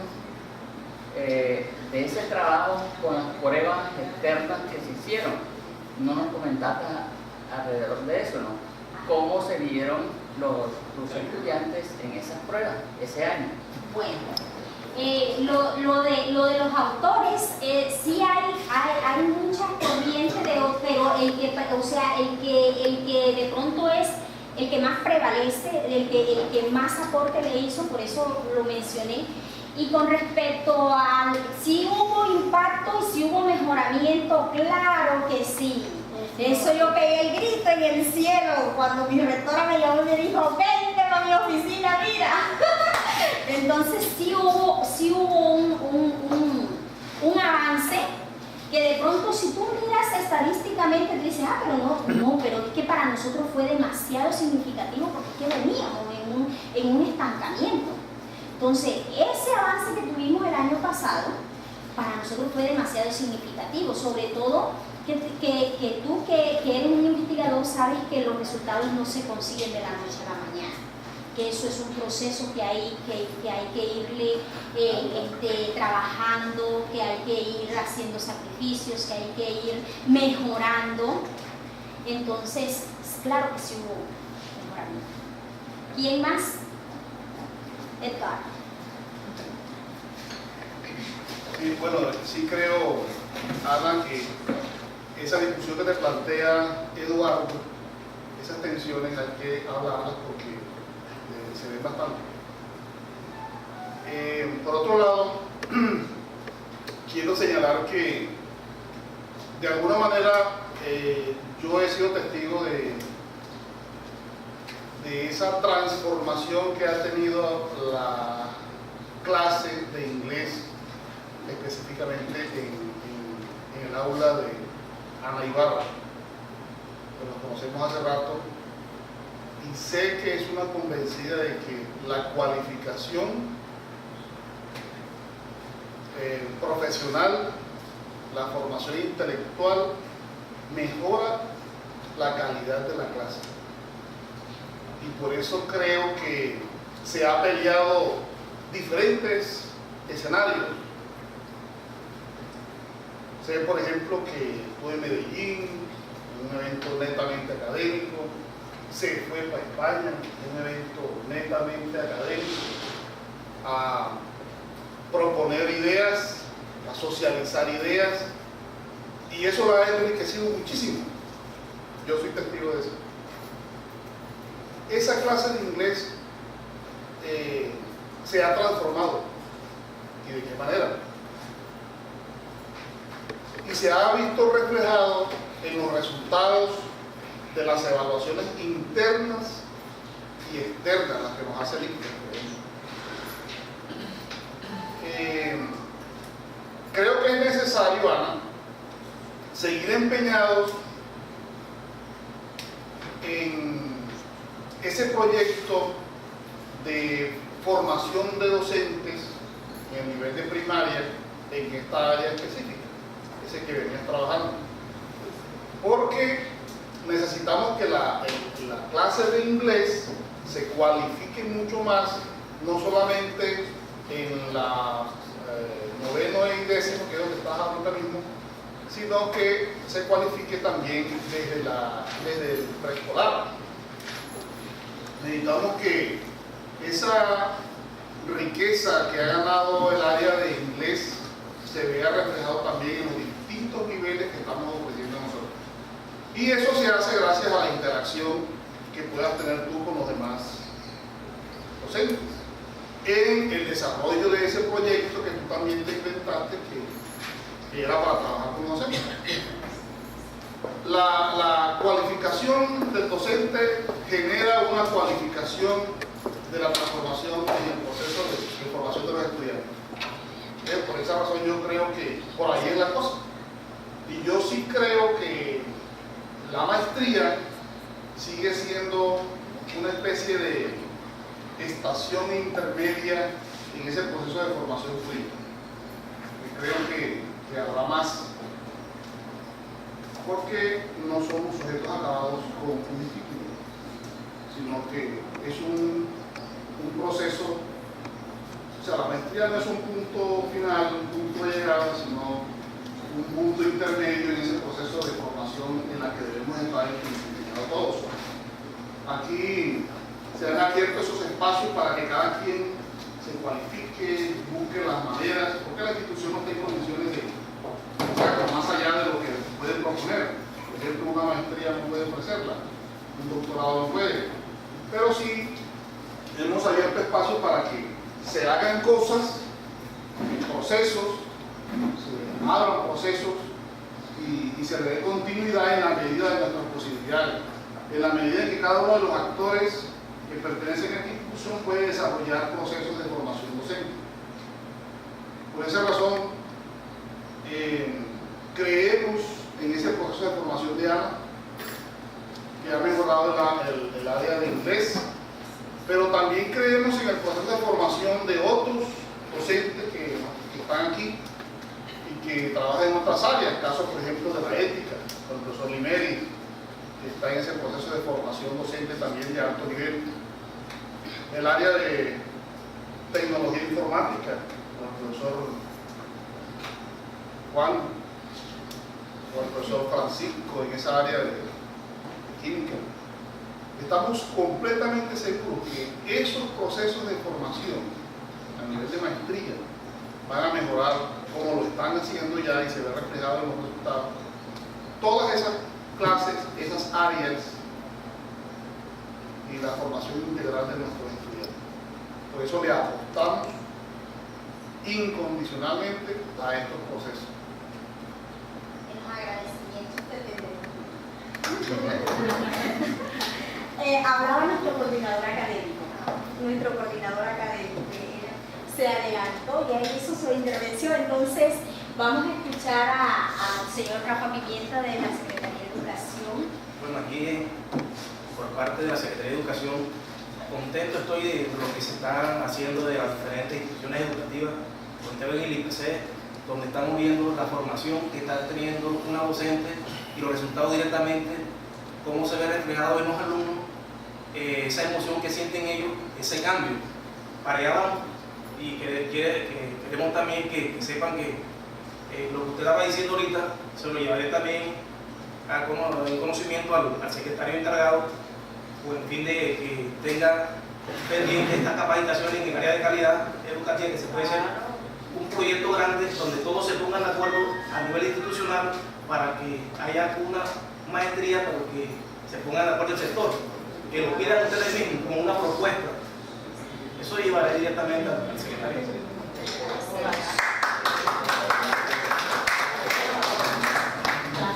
de ese trabajo con las pruebas externas que se hicieron. No nos comentaste alrededor de eso, ¿no? ¿Cómo se vieron los estudiantes en esas pruebas ese año? Bueno, lo de los autores, sí hay muchas corrientes, pero el que de pronto es el que más prevalece, el que más aporte le hizo, por eso lo mencioné. Y con respecto a si hubo impacto y si hubo mejoramiento, claro que sí. Eso yo pegué el grito en el cielo cuando mi rectora me llamó y me dijo: vente a mi oficina, mira. Entonces sí hubo un avance, que de pronto si tú miras estadísticamente te dices: pero es que para nosotros fue demasiado significativo, porque es que veníamos en un estancamiento. Entonces ese avance que tuvimos el año pasado para nosotros fue demasiado significativo, sobre todo que tú que eres un investigador sabes que los resultados no se consiguen de la noche a la mañana, que eso es un proceso que hay que irle trabajando, que hay que ir haciendo sacrificios, que hay que ir mejorando. Entonces, claro que sí hubo mejoramiento. ¿Quién más? Edgar. Sí, bueno, sí creo, Ana, que esa discusión que te plantea Eduardo, esas tensiones hay que hablarlas porque se ven bastante. Por otro lado, quiero señalar que de alguna manera yo he sido testigo de esa transformación que ha tenido la clase de inglés, específicamente en el aula de Ana Ibarra, que nos conocemos hace rato, y sé que es una convencida de que la cualificación profesional, la formación intelectual mejora la calidad de la clase. Y por eso creo que se ha peleado diferentes escenarios. Sé, por ejemplo, que estuve en Medellín, un evento netamente académico, se fue para España, un evento netamente académico, a proponer ideas, a socializar ideas, y eso lo ha enriquecido muchísimo. Yo soy testigo de eso. Esa clase de inglés se ha transformado. ¿Y de qué manera? Y se ha visto reflejado en los resultados de las evaluaciones internas y externas, las que nos hace el ICFES. Creo que es necesario, Ana, seguir empeñados en ese proyecto de formación de docentes en el nivel de primaria en esta área específica, ese que venías trabajando, porque necesitamos que la clase de inglés se cualifique mucho más, no solamente en la noveno y décimo, que es donde estás ahorita mismo, sino que se cualifique también desde el preescolar. Necesitamos que esa riqueza que ha ganado el área de inglés se vea reflejado también en los distintos niveles que estamos ofreciendo nosotros. Y eso se hace gracias a la interacción que puedas tener tú con los demás docentes en el desarrollo de ese proyecto que tú también te inventaste, que era para trabajar con docentes. La cualificación del docente genera una cualificación de la transformación en el proceso de formación de los estudiantes. Por esa razón yo creo que por ahí es la cosa. Y yo sí creo que la maestría sigue siendo una especie de estación intermedia en ese proceso de formación fría. Y creo que habrá más, porque no somos sujetos acabados con un título, sino que es un proceso. O sea, la maestría no es un punto final, un punto de llegada, sino un punto intermedio en ese proceso de formación en la que debemos estar implicados todos. Aquí se han abierto esos espacios para que cada quien se cualifique, busque las maneras, porque la institución no está en condiciones de más allá de lo que puede proponer. Por ejemplo, una maestría no puede ofrecerla, un doctorado no puede, pero sí hemos abierto espacios para que se hagan cosas, procesos, se abran procesos y se le dé continuidad en la medida de nuestras posibilidades, en la medida en que cada uno de los actores que pertenecen a esta institución puede desarrollar procesos de formación docente. Por esa razón, creemos en ese proceso de formación de Ana, que ha mejorado el área de inglés, pero también creemos en el proceso de formación de otros docentes que están aquí y que trabajan en otras áreas, caso por ejemplo de la ética, con el profesor Limeri, que está en ese proceso de formación docente también de alto nivel. El área de tecnología informática, con el profesor Juan, con el profesor Francisco en esa área de química. Estamos completamente seguros que esos procesos de formación a nivel de maestría van a mejorar como lo están haciendo ya y se ve reflejado en los resultados. Todas esas clases, esas áreas y la formación integral de nuestros estudiantes. Por eso le apostamos incondicionalmente a estos procesos. Los agradecimientos hablaba nuestro coordinador académico. Nuestro coordinador académico se adelantó y ahí hizo su intervención. Entonces vamos a escuchar al señor Rafa Pimienta de la Secretaría de Educación. Bueno, aquí por parte de la Secretaría de Educación, contento estoy de lo que se está haciendo de las diferentes instituciones educativas, en el IPC, donde estamos viendo la formación que está teniendo una docente y los resultados directamente, cómo se ve reflejado en los alumnos, esa emoción que sienten ellos, ese cambio. Para allá vamos, y queremos también que sepan que lo que usted estaba diciendo ahorita se lo llevaré también en conocimiento al secretario encargado, o en fin de que tenga pendiente estas capacitaciones en el área de calidad educativa, que se puede ser un proyecto grande donde todos se pongan de acuerdo a nivel institucional para que haya una maestría, pero que se pongan de acuerdo el sector, que lo quieran ustedes mismos como una propuesta. Eso llevaré directamente al secretario.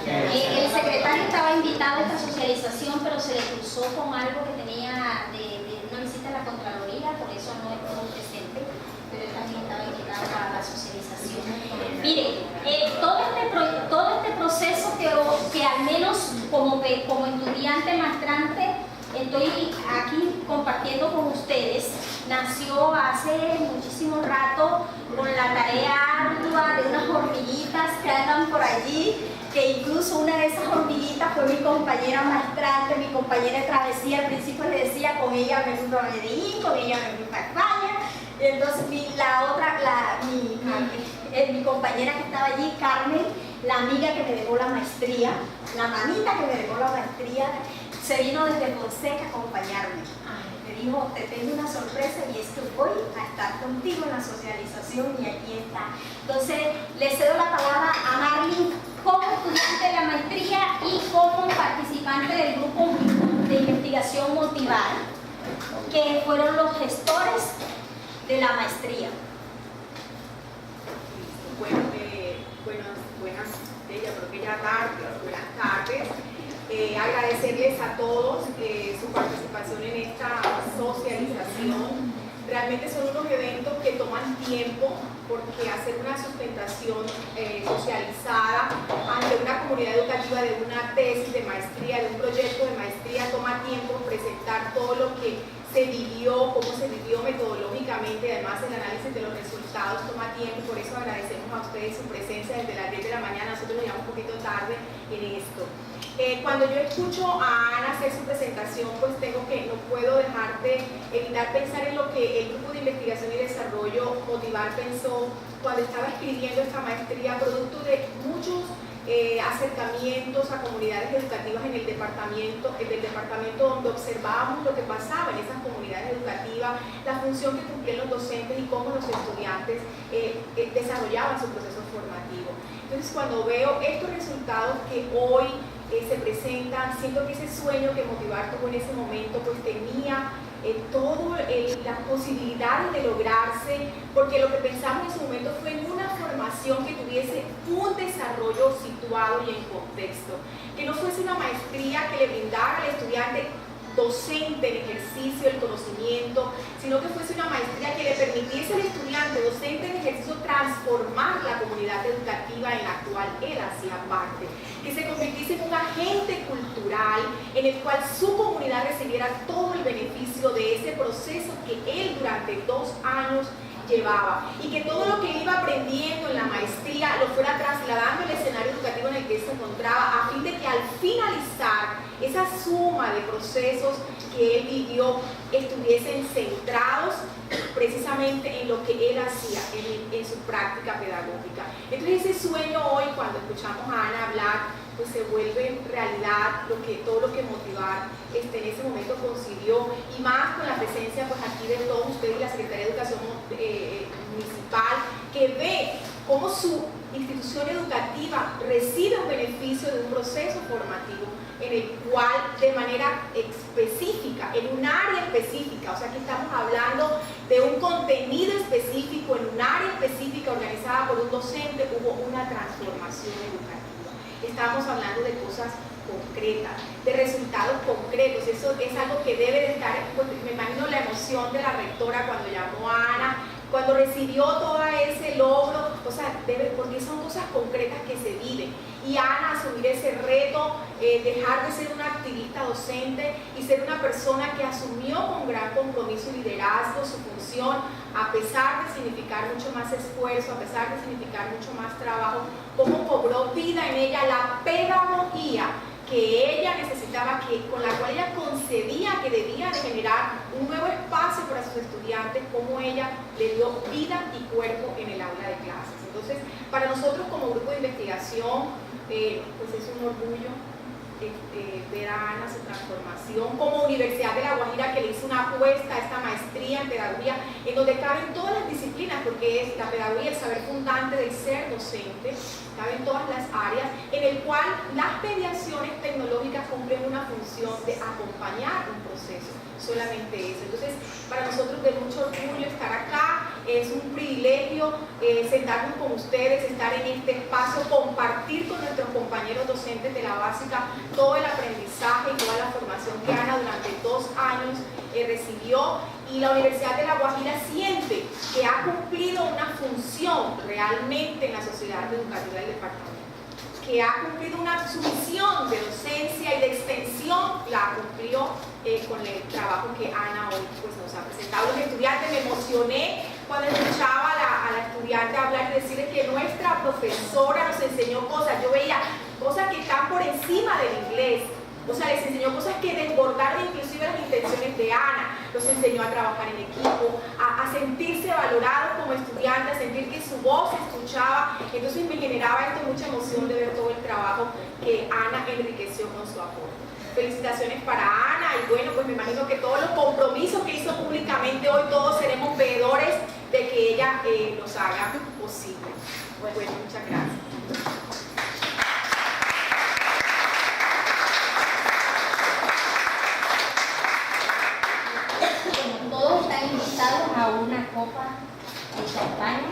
El secretario estaba invitado a esta socialización, pero se le cruzó con algo que tenía de una visita a la Contraloría, por eso no estuvo presente, pero él también estaba invitado a la socialización. Mire, todo este proceso que al menos como estudiante maestrante estoy aquí compartiendo con ustedes, nació hace muchísimo rato con la tarea ardua de unas hormiguitas que andan por allí, que incluso una de esas hormiguitas fue mi compañera maestrante, mi compañera de travesía. Al principio le decía, con ella me gusta Medellín, con ella me gusta España. Entonces mi compañera que estaba allí, Carmen, la amiga que me dejó la maestría, la mamita que me dejó la maestría, se vino desde Fonseca a acompañarme. Me dijo, te tengo una sorpresa y es que voy a estar contigo en la socialización, y aquí está. Entonces le cedo la palabra a Marlene como estudiante de la maestría y como participante del grupo de investigación Motivar, que fueron los gestores de la maestría. Buenas tardes. Agradecerles a todos su participación en esta socialización. Realmente son unos eventos que toman tiempo, porque hacer una sustentación socializada ante una comunidad educativa de una tesis de maestría, de un proyecto de maestría, toma tiempo presentar todo lo que se vivió, cómo se vivió metodológicamente, además el análisis de los resultados toma tiempo. Por eso agradecemos a ustedes su presencia desde las 10 de la mañana. Nosotros nos llamamos un poquito tarde en esto. Cuando yo escucho a Ana hacer su presentación, pues no puedo dejar de evitar pensar en lo que el Grupo de Investigación y Desarrollo Motivar pensó cuando estaba escribiendo esta maestría, producto de muchos acercamientos a comunidades educativas en el departamento donde observábamos lo que pasaba en esas comunidades educativas, la función que cumplían los docentes y cómo los estudiantes desarrollaban su proceso formativo. Entonces, cuando veo estos resultados que hoy se presentan, siento que ese sueño que Motivar tuvo en ese momento pues tenía todas las posibilidades de lograrse, porque lo que pensamos en ese momento fue en una formación que tuviese un desarrollo situado y en contexto, que no fuese una maestría que le brindara al estudiante docente en ejercicio el conocimiento, sino que fuese una maestría que le permitiese al estudiante docente en ejercicio transformar la comunidad educativa en la cual él hacía parte, que se convirtiese en un agente cultural en el cual su comunidad recibiera todo el beneficio de ese proceso que él durante 2 años llevaba, y que todo lo que él iba aprendiendo en la maestría lo fuera trasladando al escenario educativo en el que él se encontraba, a fin de que al finalizar esa suma de procesos que él vivió estuviesen centrados precisamente en lo que él hacía en su práctica pedagógica. Entonces ese sueño hoy, cuando escuchamos a Ana hablar, pues se vuelve realidad todo lo que Motivar en ese momento concibió, y más con la presencia pues aquí de todos ustedes y la Secretaría de Educación Municipal, que ve cómo su institución educativa recibe un beneficio de un proceso formativo en el cual de manera específica, en un área específica, o sea que estamos hablando de un contenido específico, en un área específica organizada por un docente, hubo una transformación educativa. Estamos hablando de cosas concretas, de resultados concretos. Eso es algo que debe de estar, pues, me imagino la emoción de la rectora cuando llamó a Ana, cuando recibió todo ese logro, o sea, porque son cosas concretas que se viven. Y Ana asumir ese reto, dejar de ser una activista docente y ser una persona que asumió con gran compromiso y liderazgo su función, a pesar de significar mucho más esfuerzo, a pesar de significar mucho más trabajo, cómo cobró vida en ella la pedagogía que ella necesitaba, con la cual ella concebía que debía de generar un nuevo espacio para sus estudiantes, como ella le dio vida y cuerpo en el aula de clases. Entonces, para nosotros como grupo de investigación, pues es un orgullo ver a Ana su transformación, como Universidad de La Guajira, que le hizo una apuesta a esta maestría en pedagogía, en donde caben todas las disciplinas, porque es la pedagogía, el saber fundante del ser docente, caben todas las áreas, en el cual las mediaciones tecnológicas cumplen una función de acompañar un proceso, solamente eso. Entonces, para nosotros de mucho orgullo estar acá, es un privilegio sentarnos con ustedes, estar en este espacio, compartir con nuestros compañeros docentes de la básica todo el aprendizaje y toda la formación que Ana durante 2 años recibió, y la Universidad de La Guajira siente que ha cumplido una función realmente en la sociedad educativa del departamento, que ha cumplido su misión de docencia y de extensión, la cumplió con el trabajo que Ana hoy pues, nos ha presentado. Los estudiantes, me emocioné cuando escuchaba a la estudiante hablar y decirle que nuestra profesora nos enseñó cosas, yo veía cosas que están por encima del inglés, o sea, les enseñó cosas que desbordaron inclusive las intenciones de Ana, los enseñó a trabajar en equipo, a sentirse valorados como estudiantes, a sentir que su voz se escuchaba. Entonces me generaba esto mucha emoción de ver todo el trabajo que Ana enriqueció con su aporte. Felicitaciones para Ana, y bueno, pues me imagino que todos los compromisos que hizo públicamente hoy, todos seremos veedores de que ella los haga posible. Pues bueno, muchas gracias. Todos están invitados a una copa de champaña.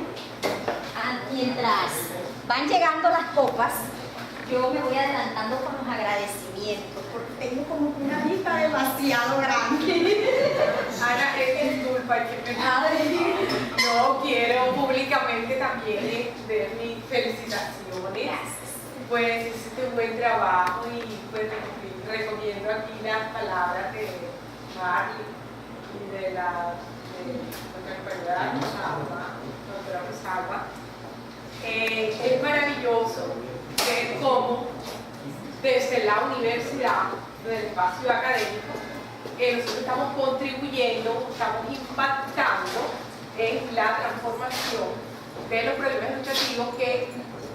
Mientras van llegando las copas, yo me voy adelantando con los agradecimientos, porque tengo como una lista demasiado grande. Ana, disculpa que yo quiero públicamente también dar mis felicitaciones. Gracias. Pues hiciste un buen trabajo y pues recomiendo aquí las palabras de Marley y de la compañera doctora Rosalba. Es maravilloso ver cómo desde la universidad, desde el espacio académico, nosotros estamos contribuyendo, estamos impactando en la transformación de los problemas educativos que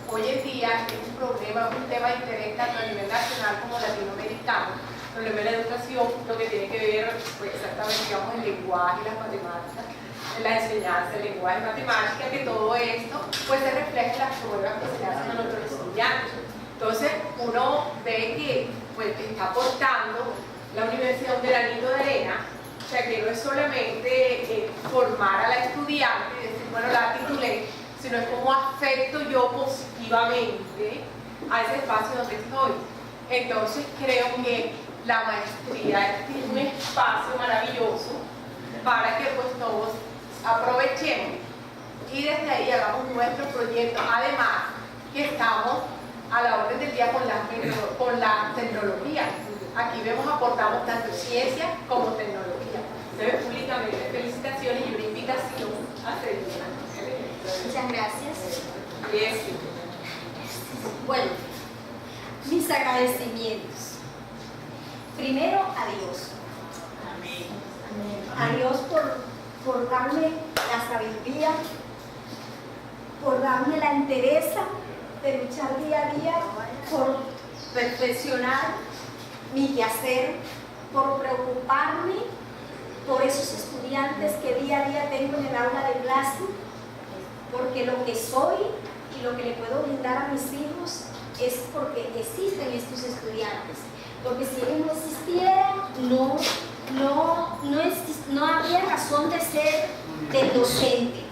hoy en día es un tema de interés tanto a nivel nacional como latinoamericano. El problema de la educación, lo que tiene que ver pues, exactamente digamos, el lenguaje y las matemáticas, la enseñanza, el lenguaje y matemáticas, que todo esto pues, se refleja en las pruebas que se le hacen a nuestros estudiantes. Entonces uno ve que pues, está aportando la universidad un granito de arena, o sea que no es solamente formar a la estudiante y decir, bueno, la titulé, sino es cómo afecto yo positivamente a ese espacio donde estoy. Entonces creo que la maestría es un espacio maravilloso para que pues todos aprovechemos y desde ahí hagamos nuestro proyecto. Además que estamos a la orden del día con la tecnología. Aquí aportamos tanto ciencia como tecnología. Entonces públicamente felicitaciones y una invitación a seguir. Muchas gracias. Yes. Bueno, mis agradecimientos. Primero a Dios. A Dios por darme la sabiduría, por darme la entereza de luchar día a día, por perfeccionar mi quehacer, por preocuparme por esos estudiantes que día a día tengo en el aula de clase, porque lo que soy y lo que le puedo brindar a mis hijos es porque existen estos estudiantes. Porque si ellos no existieran, no habría razón de ser del docente.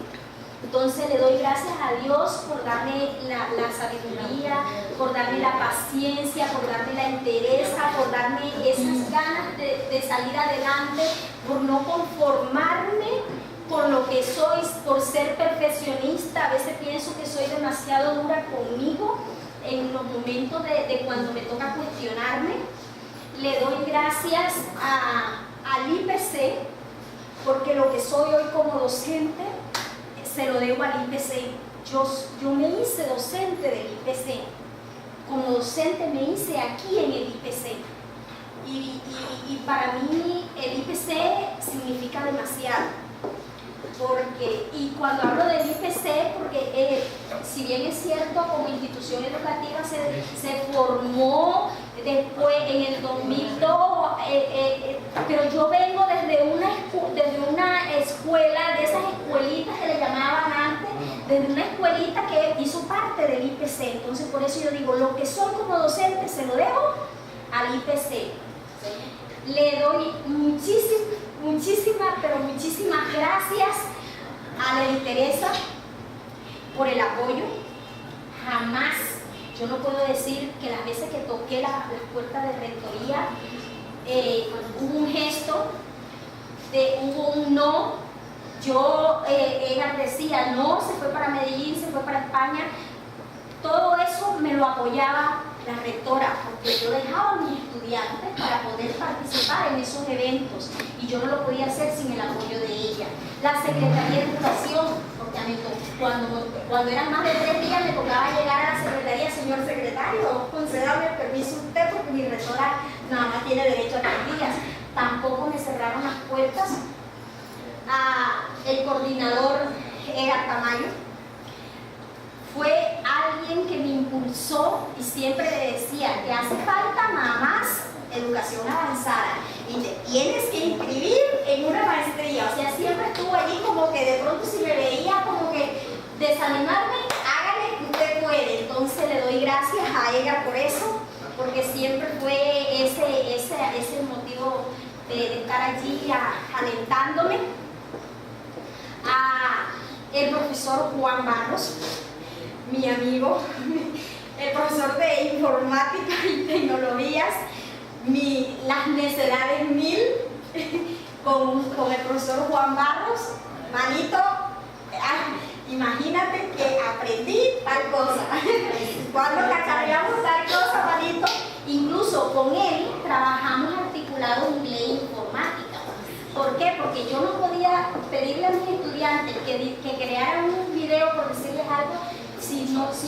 Entonces le doy gracias a Dios por darme la sabiduría, por darme la paciencia, por darme la entereza, por darme esas ganas de salir adelante, por no conformarme con lo que soy, por ser perfeccionista. A veces pienso que soy demasiado dura conmigo en los momentos de cuando me toca cuestionarme. Le doy gracias al IPC, porque lo que soy hoy como docente se lo debo al IPC. Yo me hice docente del IPC. Como docente me hice aquí en el IPC. Y para mí el IPC significa demasiado. Y cuando hablo del IPC, porque si bien es cierto, como institución educativa se formó después en el 2002, pero yo vengo desde una escuela, de esas escuelitas que le llamaban antes, desde una escuelita que hizo parte del IPC. Entonces por eso yo digo, lo que soy como docente se lo debo al IPC. Le doy muchísimas gracias a Lady Teresa por el apoyo. Jamás, yo no puedo decir que las veces que toqué las puertas de rectoría, hubo un gesto, hubo un no. Ella decía no, se fue para Medellín, se fue para España. Todo eso me lo apoyaba la rectora, porque yo dejaba a mis estudiantes para poder participar en esos eventos y yo no lo podía hacer sin el apoyo de ella. La Secretaría de Educación, porque cuando eran más de 3 días me tocaba llegar a la Secretaría, señor secretario, concédame el permiso usted porque mi rectora nada más tiene derecho a 3 días. Tampoco me cerraron las puertas. El coordinador Edgar Tamayo fue alguien que me impulsó y siempre le decía que hace falta mamás educación avanzada y te tienes que inscribir en una maestría. O sea, siempre estuvo allí como que de pronto si me veía como que desanimarme, hágale que usted puede. Entonces le doy gracias a ella por eso, porque siempre fue ese motivo de estar allí alentándome. El profesor Juan Barros, mi amigo, el profesor de informática y tecnologías, las necedades 1000 con el profesor Juan Barros. Manito, imagínate que aprendí tal cosa. Cuando cacharreamos tal cosa, manito, incluso con él trabajamos articulado inglés e informática. ¿Por qué? Porque yo no podía pedirle a mis estudiantes que crearan un video, por decirles algo, si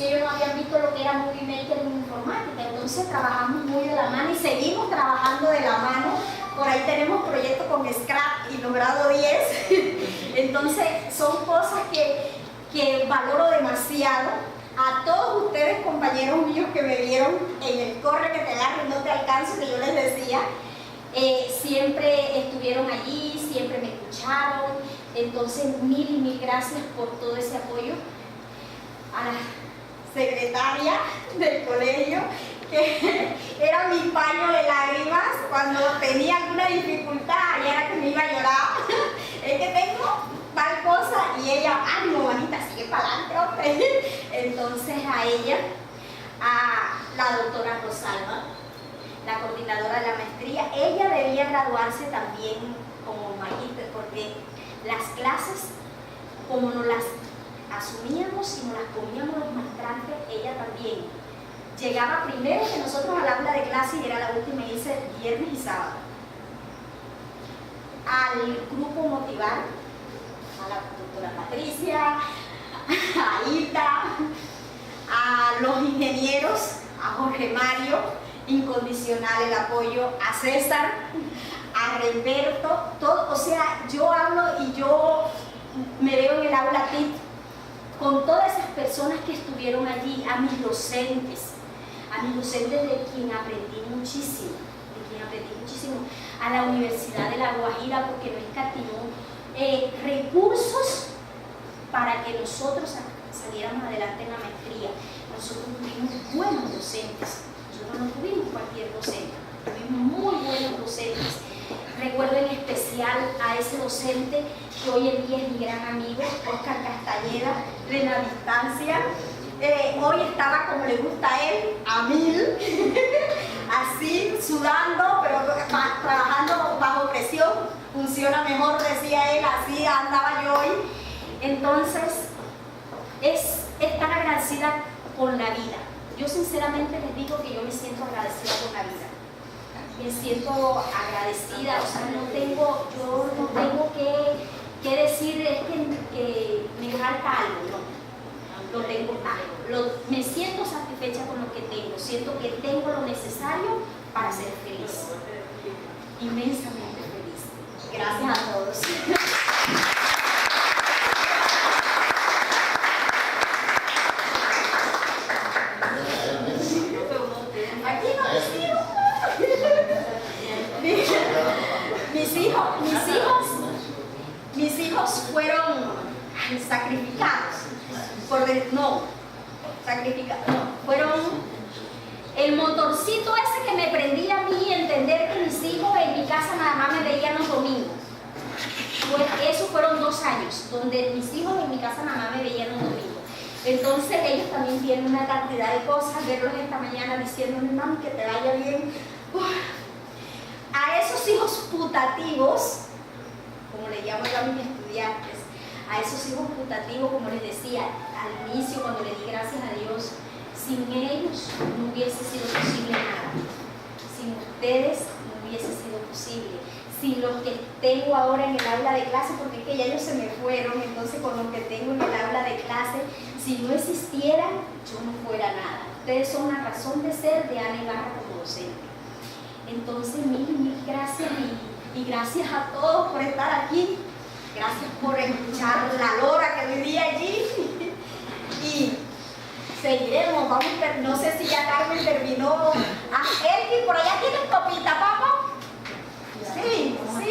ellos no habían visto lo que era Movie Maker en informática. Entonces trabajamos muy de la mano y seguimos trabajando de la mano. Por ahí tenemos proyectos con Scrap y logrado 10. Entonces son cosas que valoro demasiado. A todos ustedes, compañeros míos que me vieron en el corre que te agarre y no te alcanzo, que yo les decía, siempre estuvieron allí, siempre me escucharon. Entonces mil gracias por todo ese apoyo. A la secretaria del colegio, que era mi paño de lágrimas cuando tenía alguna dificultad, y era que me iba a llorar. Es que tengo tal cosa, y ella, ánimo, manita, sigue para adelante, hombre. Entonces a ella, a la doctora Rosalba, la coordinadora de la maestría, ella debía graduarse también como magíster, porque las clases, como nos las asumíamos y nos las comíamos los maestrantes, ella también llegaba primero que nosotros al aula de clase y era la última, y hice viernes y sábado. Al grupo Motivar, a la doctora Patricia, a Ita, a los ingenieros, a Jorge Mario, incondicional el apoyo, a César, a Remberto, todo. O sea, yo hablo y yo me veo en el aula TIC con todas esas personas que estuvieron allí, a mis docentes de quien aprendí muchísimo, a la Universidad de La Guajira, porque no escatimó recursos para que nosotros saliéramos adelante en la maestría. Nosotros tuvimos buenos docentes, nosotros no tuvimos cualquier docente, tuvimos muy buenos docentes. Recuerdo en especial a ese docente que hoy en día es mi gran amigo, Oscar Castañeda, de la distancia. Hoy estaba como le gusta a él, a 1000, así, sudando, pero trabajando bajo presión, funciona mejor, decía él, así andaba yo hoy. Entonces, es estar agradecida con la vida. Yo sinceramente les digo que yo me siento agradecida con la vida. Me siento agradecida, o sea, yo no tengo que decir es que me falta algo, no, lo tengo algo. Me siento satisfecha con lo que tengo, siento que tengo lo necesario para ser feliz, inmensamente feliz. Gracias a todos. Aquí no decido. Mis hijos fueron sacrificados, fueron el motorcito ese que me prendía a mí entender que mis hijos en mi casa nada más me veían los domingos. Esos fueron 2 años, donde mis hijos en mi casa nada más me veían los domingos. Entonces ellos también tienen una cantidad de cosas, verlos esta mañana diciéndome, mami, que te vaya bien. A esos hijos putativos, como le llamo yo a mis estudiantes, a esos hijos putativos, como les decía al inicio cuando le di gracias a Dios, sin ellos no hubiese sido posible nada. Sin ustedes no hubiese sido posible. Sin los que tengo ahora en el aula de clase, porque es que ya ellos se me fueron, entonces con los que tengo en el aula de clase, si no existieran, yo no fuera nada. Ustedes son una razón de ser de Ana Ibarra como docente. Entonces, mil gracias y gracias a todos por estar aquí. Gracias por escuchar la lora que vivía allí. Y seguiremos, no sé si ya Carmen terminó. Elkin, por allá tienes copita, papá. Sí, sí.